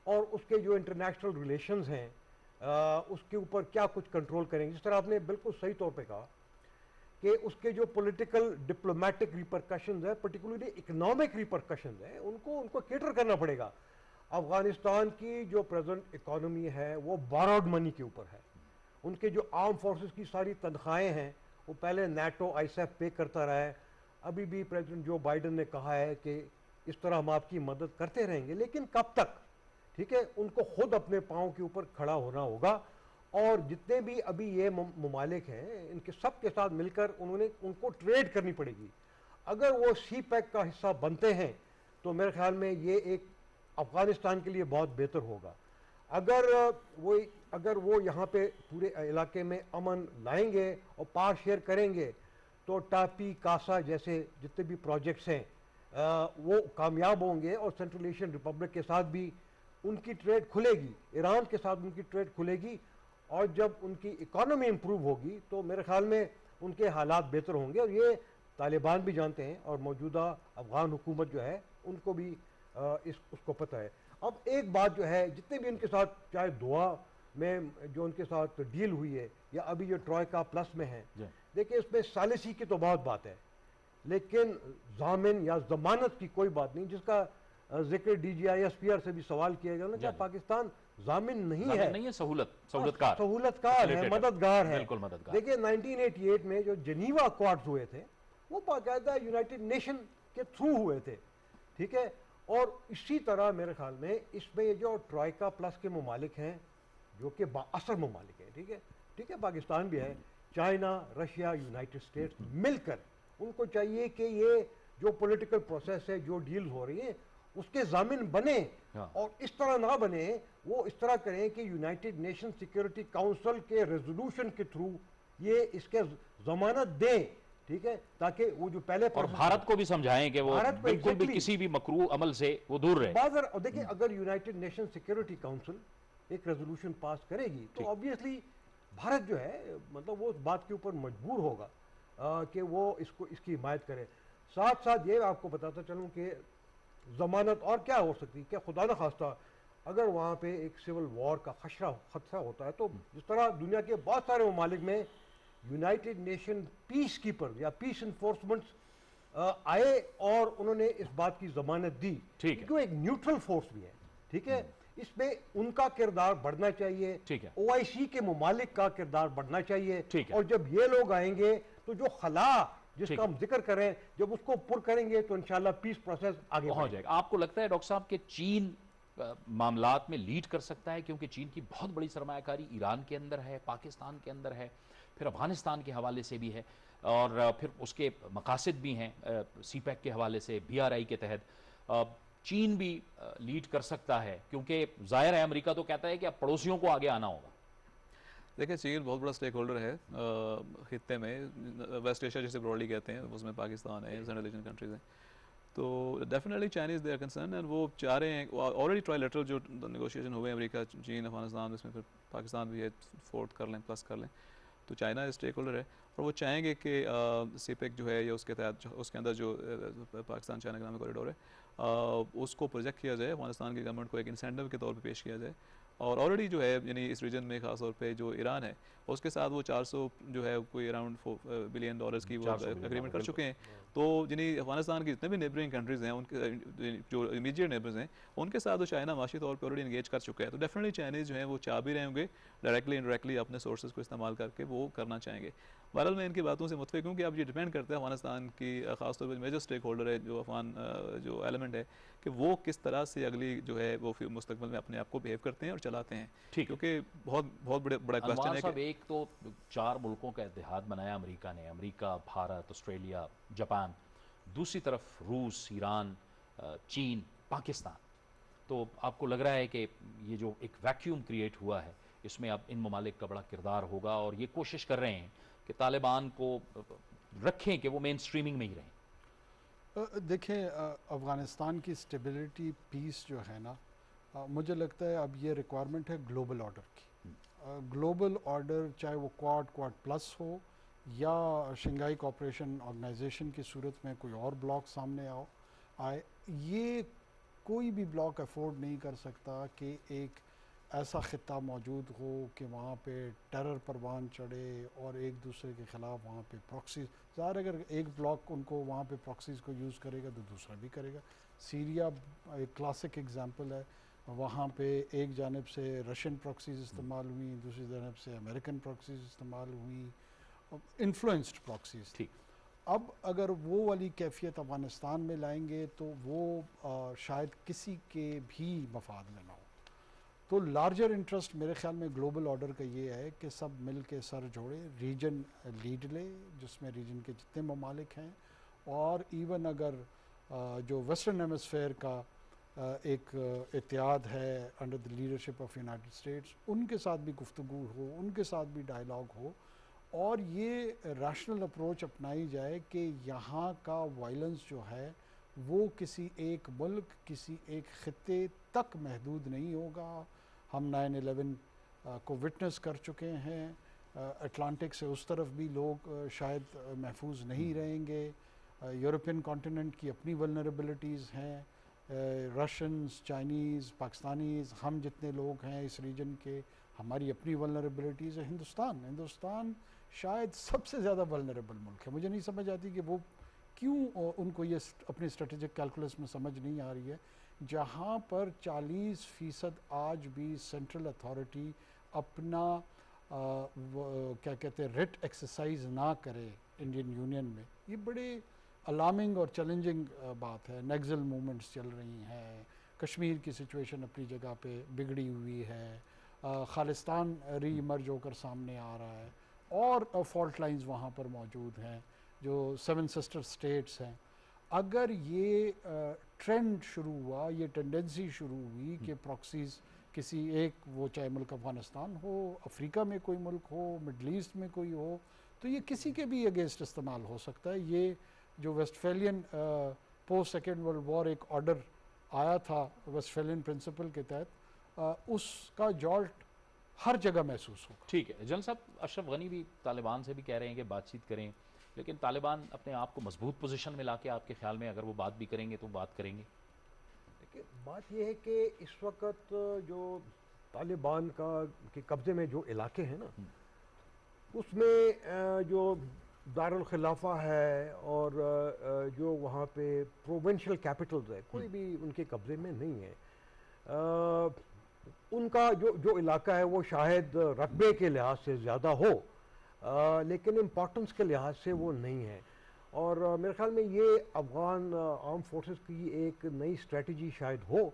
اور اس کے جو انٹرنیشنل ریلیشنز ہیں اس کے اوپر کیا کچھ کنٹرول کریں گے۔ جس طرح آپ نے بالکل صحیح طور پہ کہا کہ اس کے جو پولیٹیکل ڈپلومیٹک ریپرکشنز ہیں، پرٹیکولرلی اکنامک ریپرکشنز ہیں، ان کو کیٹر کرنا پڑے گا۔ افغانستان کی جو پریزنٹ اکانومی ہے وہ باروڈ منی کے اوپر ہے، ان کے جو آرم فورسز کی ساری تنخواہیں ہیں وہ پہلے نیٹو آئی ایس ایف پے کرتا رہا ہے، ابھی بھی پریزیڈنٹ جو بائیڈن نے کہا ہے کہ اس طرح ہم آپ کی مدد کرتے رہیں گے، لیکن کب تک؟ ٹھیک ہے، ان کو خود اپنے پاؤں کے اوپر کھڑا ہونا ہوگا، اور جتنے بھی ابھی یہ ممالک ہیں ان کے سب کے ساتھ مل کر ان کو ٹریڈ کرنی پڑے گی۔ اگر وہ سی پیک کا حصہ بنتے ہیں تو میرے خیال میں یہ ایک افغانستان کے لیے بہت بہتر ہوگا۔ اگر وہ یہاں پہ پورے علاقے میں امن لائیں گے اور پار شیئر کریں گے تو ٹاپی کاسا جیسے جتنے بھی پروجیکٹس ہیں وہ کامیاب ہوں گے، اور سینٹرل ایشین ریپبلک کے ساتھ بھی ان کی ٹریڈ کھلے گی، ایران کے ساتھ ان کی ٹریڈ کھلے گی، اور جب ان کی اکانومی امپروو ہوگی تو میرے خیال میں ان کے حالات بہتر ہوں گے، اور یہ طالبان بھی جانتے ہیں اور موجودہ افغان حکومت جو ہے ان کو بھی اس کو پتہ ہے۔ اب ایک بات جو ہے، جتنے بھی ان کے ساتھ چاہے دعا میں جو ان کے ساتھ ڈیل ہوئی ہے یا ابھی جو ٹروئکا پلس میں ہے، دیکھیں اس میں ثالثی کی تو بہت بات ہے، لیکن ضامن یا ضمانت کی کوئی بات نہیں، جس کا ذکر D G I S P R سے بھی سوال کیا گیا کہ پاکستان ضامن نہیں ہے، سہولت کار ہے، مددگار ہے۔ بالکل مددگار۔ دیکھیں 1988 میں جو جنیوا اکارڈز ہوئے تھے وہ باقاعدہ یونائٹڈ نیشن کے تھرو ہوئے تھے، ٹھیک ہے، اور اسی طرح میرے خیال میں اس میں جو ٹروئکا پلس کے ممالک ہیں جو کہ بااثر ممالک ہیں، ٹھیک ہے، پاکستان بھی ہے، چائنا، رشیا، یونائٹڈ اسٹیٹس مل کر ان کو چاہیے کہ یہ جو پولیٹیکل پروسیس ہے، جو ڈیل ہو رہی ہیں اس کے ضامن بنے، اور اس طرح نہ بنے، وہ اس طرح کریں کہ یونائٹڈ نیشن سیکیورٹی کاؤنسل کے ریزولوشن کے تھرو یہ اس کے ضمانت دیں، ٹھیک ہے، تاکہ وہ جو پہلے اور بھارت کو بھی سمجھائیں کہ وہ بالکل بھی کسی بھی مکروہ عمل سے وہ دور رہے۔ دیکھیں اگر یونائٹڈ نیشن سیکیورٹی کاؤنسل ایک ریزولوشن پاس کرے گی تو obviously بھارت جو ہے مطلب وہ اس بات کے اوپر مجبور ہوگا کہ وہ اس کی حمایت کرے۔ ساتھ ساتھ یہ آپ کو بتاتا چلوں کہ ضمانت اور کیا ہو سکتی کہ خدا نہ خواستہ اگر وہاں پہ ایک سول وار کا خدشہ ہوتا ہے، تو جس طرح دنیا کے بہت سارے ممالک میں یونائٹڈ نیشن پیس کیپر یا پیس انفورسمنٹس آئے اور انہوں نے اس بات کی ضمانت دی، کیونکہ وہ ایک نیوٹرل فورس بھی ہے، ٹھیک ہے، اس میں ان کا کردار بڑھنا چاہیے، او آئی سی کے ممالک کا کردار بڑھنا چاہیے، اور جب یہ لوگ آئیں گے تو جو خلا جس کا ہم ذکر کریں جب اس کو پر کریں گے تو انشاءاللہ پیس پروسیس آگے ہو جائے گا۔ آپ کو لگتا ہے ڈاکٹر صاحب کہ چین معاملات میں لیڈ کر سکتا ہے، کیونکہ چین کی بہت بڑی سرمایہ کاری ایران کے اندر ہے، پاکستان کے اندر ہے، پھر افغانستان کے حوالے سے بھی ہے، اور پھر اس کے مقاصد بھی ہیں سی پیک کے حوالے سے، بی آر آئی کے تحت چین بھی لیڈ کر سکتا ہے، کیونکہ ظاہر ہے امریکہ تو کہتا ہے کہ اب پڑوسیوں کو آگے آنا ہوگا۔ دیکھیں چین بہت بڑا سٹیک ہولڈر ہے خطے میں، ویسٹ ایشیا جسے براڈلی کہتے ہیں، اس میں پاکستان ہے، سینٹرل ایشین کنٹریز ہیں، تو definitely Chinese they are concern, and وہ چاہ رہے ہیں، آلریڈی ٹرائی لیٹرل جو نیگوشیشن ہوئے امریکہ، چین، افغانستان، اس میں پھر پاکستان بھی ہے، فورتھ کر لیں، پلس کر لیں، تو چائنا اسٹیک ہولڈر ہے، اور وہ چاہیں گے کہ سی پیک جو ہے یا اس کے تحت اس کے اندر جو پاکستان چائنا اکنامک کوریڈور ہے اس کو پروجیکٹ کیا جائے، افغانستان کی گورنمنٹ کو ایک انسینٹیو کے طور پہ پیش کیا جائے، اور آلریڈی جو ہے یعنی اس ریجن میں خاص طور پہ جو ایران ہے اس کے ساتھ وہ 400 جو ہے کوئی اراؤنڈ $4 بلین کی وہ اگریمنٹ کر چکے ہیں، تو یعنی افغانستان کی جتنے بھی نیبرنگ کنٹریز ہیں ان کے جو امیجیٹ نیبرز ہیں ان کے ساتھ وہ چائنا معاشی طور پہ آلریڈی انگیج کر چکا ہے، تو ڈیفینیٹلی چائنیز جو ہیں وہ چاہ بھی رہے ہوں گے ڈائریکٹلی انڈائریکٹلی اپنے سورسز کو استعمال کر کے وہ کرنا چاہیں گے۔ بہرحال میں ان کی باتوں سے متفق ہوں کہ اب یہ ڈیپینڈ کرتا ہے افغانستان کی خاص طور پہ میجر اسٹیک ہولڈر ہے جو افغان جو ایلیمنٹ ہے کہ وہ کس طرح سے اگلی جو ہے وہ مستقبل میں اپنے آپ کو بیہیو کرتے ہیں اور چلاتے ہیں، کیونکہ بہت بڑا کوسچن ہے کہ ایک تو 4 ملکوں کا اتحاد بنایا امریکہ نے، امریکہ، بھارت، آسٹریلیا، جاپان، دوسری طرف روس، ایران، چین، پاکستان، تو آپ کو لگ رہا ہے کہ یہ جو ایک ویکیوم کریٹ ہوا ہے اس میں اب ان ممالک کا بڑا کردار ہوگا، اور یہ کوشش کر رہے ہیں کہ طالبان کو رکھیں کہ وہ مین سٹریمنگ میں ہی رہیں۔ دیکھیں افغانستان کی سٹیبلٹی، پیس جو ہے نا، مجھے لگتا ہے اب یہ ریکوائرمنٹ ہے گلوبل آرڈر کی، گلوبل آرڈر چاہے وہ کواد پلس ہو یا شنگھائی کوآپریشن آرگنائزیشن کی صورت میں کوئی اور بلاک سامنے آئے، یہ کوئی بھی بلاک افورڈ نہیں کر سکتا کہ ایک ایسا خطہ موجود ہو کہ وہاں پہ ٹیرر پروان چڑھے اور ایک دوسرے کے خلاف وہاں پہ پراکسیز، ظاہر اگر ایک بلاک ان کو وہاں پہ پراکسیز کو یوز کرے گا تو دوسرا بھی کرے گا۔ سیریا ایک کلاسک ایگزامپل ہے، وہاں پہ ایک جانب سے رشین پراکسیز استعمال ہوئی، دوسری جانب سے امریکن پراکسیز استعمال ہوئی، انفلوئنسڈ پراکسیز تھی۔ اب اگر وہ والی کیفیت افغانستان میں لائیں گے تو وہ شاید کسی کے بھی مفاد میں نہ ہو. تو لارجر انٹرسٹ میرے خیال میں گلوبل آرڈر کا یہ ہے کہ سب مل کے سر جوڑے, ریجن لیڈ لے جس میں ریجن کے جتنے ممالک ہیں, اور ایون اگر جو ویسٹرن ہیمسفیئر کا ایک اتحاد ہے under the leadership of United States, ان کے ساتھ بھی گفتگو ہو, ان کے ساتھ بھی ڈائلاگ ہو, اور یہ ریشنل اپروچ اپنائی جائے کہ یہاں کا وائلنس جو ہے وہ کسی ایک ملک, کسی ایک خطے تک محدود نہیں ہوگا. ہم 9/11 کو وٹنس کر چکے ہیں, اٹلانٹک سے اس طرف بھی لوگ شاید محفوظ نہیں رہیں گے. یورپین کانٹیننٹ کی اپنی ولنریبلٹیز ہیں, رشینز, چائنیز, پاکستانیز, ہم جتنے لوگ ہیں اس ریجن کے, ہماری اپنی ولنریبلٹیز ہے. ہندوستان شاید سب سے زیادہ ولنریبل ملک ہے. مجھے نہیں سمجھ آتی کہ وہ کیوں ان کو یہ اپنی اسٹریٹجک کیلکولس میں سمجھ نہیں آ رہی ہے, جہاں پر 40% آج بھی سینٹرل اتھارٹی اپنا کیا کہتے ہیں ریٹ ایکسرسائز نہ کرے انڈین یونین میں. یہ بڑے الارمنگ اور چیلنجنگ بات ہے. نیگزل موومنٹس چل رہی ہیں, کشمیر کی سچویشن اپنی جگہ پہ بگڑی ہوئی ہے, خالستان ری ایمرج ہو کر سامنے آ رہا ہے, اور فالٹ لائنز وہاں پر موجود ہیں جو 7 سسٹر اسٹیٹس ہیں. اگر یہ ٹرینڈ شروع ہوا, یہ ٹینڈنسی شروع ہوئی کہ پراکسیز کسی ایک, وہ چاہے ملک افغانستان ہو, افریقہ میں کوئی ملک ہو, مڈل ایسٹ میں کوئی ہو, تو یہ کسی کے بھی اگینسٹ استعمال ہو سکتا ہے. یہ جو ویسٹفیلین پوسٹ سیکنڈ ورلڈ وار ایک آرڈر آیا تھا ویسٹفیلین پرنسپل کے تحت, اس کا جالٹ ہر جگہ محسوس ہوگا. ٹھیک ہے جنرل صاحب, اشرف غنی بھی طالبان سے بھی کہہ رہے ہیں کہ بات چیت کریں, لیکن طالبان اپنے آپ کو مضبوط پوزیشن میں لا کے آپ کے خیال میں اگر وہ بات بھی کریں گے تو بات کریں گے؟ دیکھیے بات یہ ہے کہ اس وقت جو طالبان کے قبضے میں جو علاقے ہیں نا, اس میں جو دارالخلافہ ہے اور جو وہاں پہ پروونشل کیپٹلز ہے, کوئی بھی ان کے قبضے میں نہیں ہے. ان کا جو علاقہ ہے وہ شاید رقبے کے لحاظ سے زیادہ ہو, لیکن امپورٹنس کے لحاظ سے وہ نہیں ہے. اور میرے خیال میں یہ افغان آرم فورسز کی ایک نئی اسٹریٹجی شاید ہو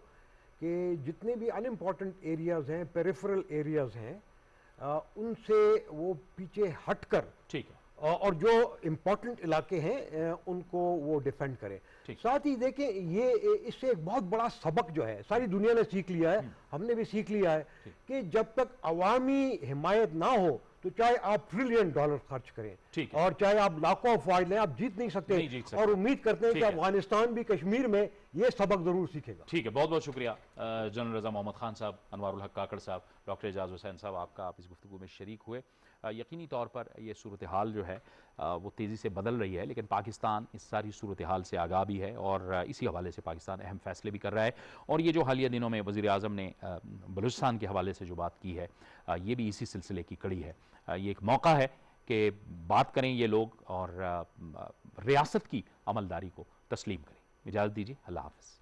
کہ جتنے بھی ان امپورٹنٹ ایریاز ہیں, پیریفرل ایریاز ہیں, ان سے وہ پیچھے ہٹ کر, ٹھیک ہے, اور جو امپورٹنٹ علاقے ہیں ان کو وہ ڈیفینڈ کریں. ساتھ ہی دیکھیں یہ اس سے ایک بہت بڑا سبق جو ہے ساری دنیا نے سیکھ لیا ہے, ہم نے بھی سیکھ لیا ہے کہ جب تک عوامی حمایت نہ ہو تو چاہے آپ $1 ٹریلین خرچ کریں اور چاہے آپ لاکھوں افواج لیں, آپ جیت نہیں سکتے. اور امید کرتے ہیں کہ افغانستان بھی کشمیر میں یہ سبق ضرور سیکھے گا. ٹھیک ہے, بہت بہت شکریہ جنرل رضا محمد خان صاحب, انوار الحق کاکڑ صاحب, ڈاکٹر اعجاز حسین صاحب, آپ کا آپ اس گفتگو میں شریک ہوئے. یقینی طور پر یہ صورتحال جو ہے وہ تیزی سے بدل رہی ہے, لیکن پاکستان اس ساری صورتحال سے آگاہ بھی ہے, اور اسی حوالے سے پاکستان اہم فیصلے بھی کر رہا ہے. اور یہ جو حالیہ دنوں میں وزیر اعظم نے بلوچستان کے حوالے سے جو بات کی ہے, یہ بھی اسی سلسلے کی کڑی ہے. یہ ایک موقع ہے کہ بات کریں یہ لوگ اور ریاست کی عملداری کو تسلیم کریں. اجازت دیجیے, اللہ حافظ.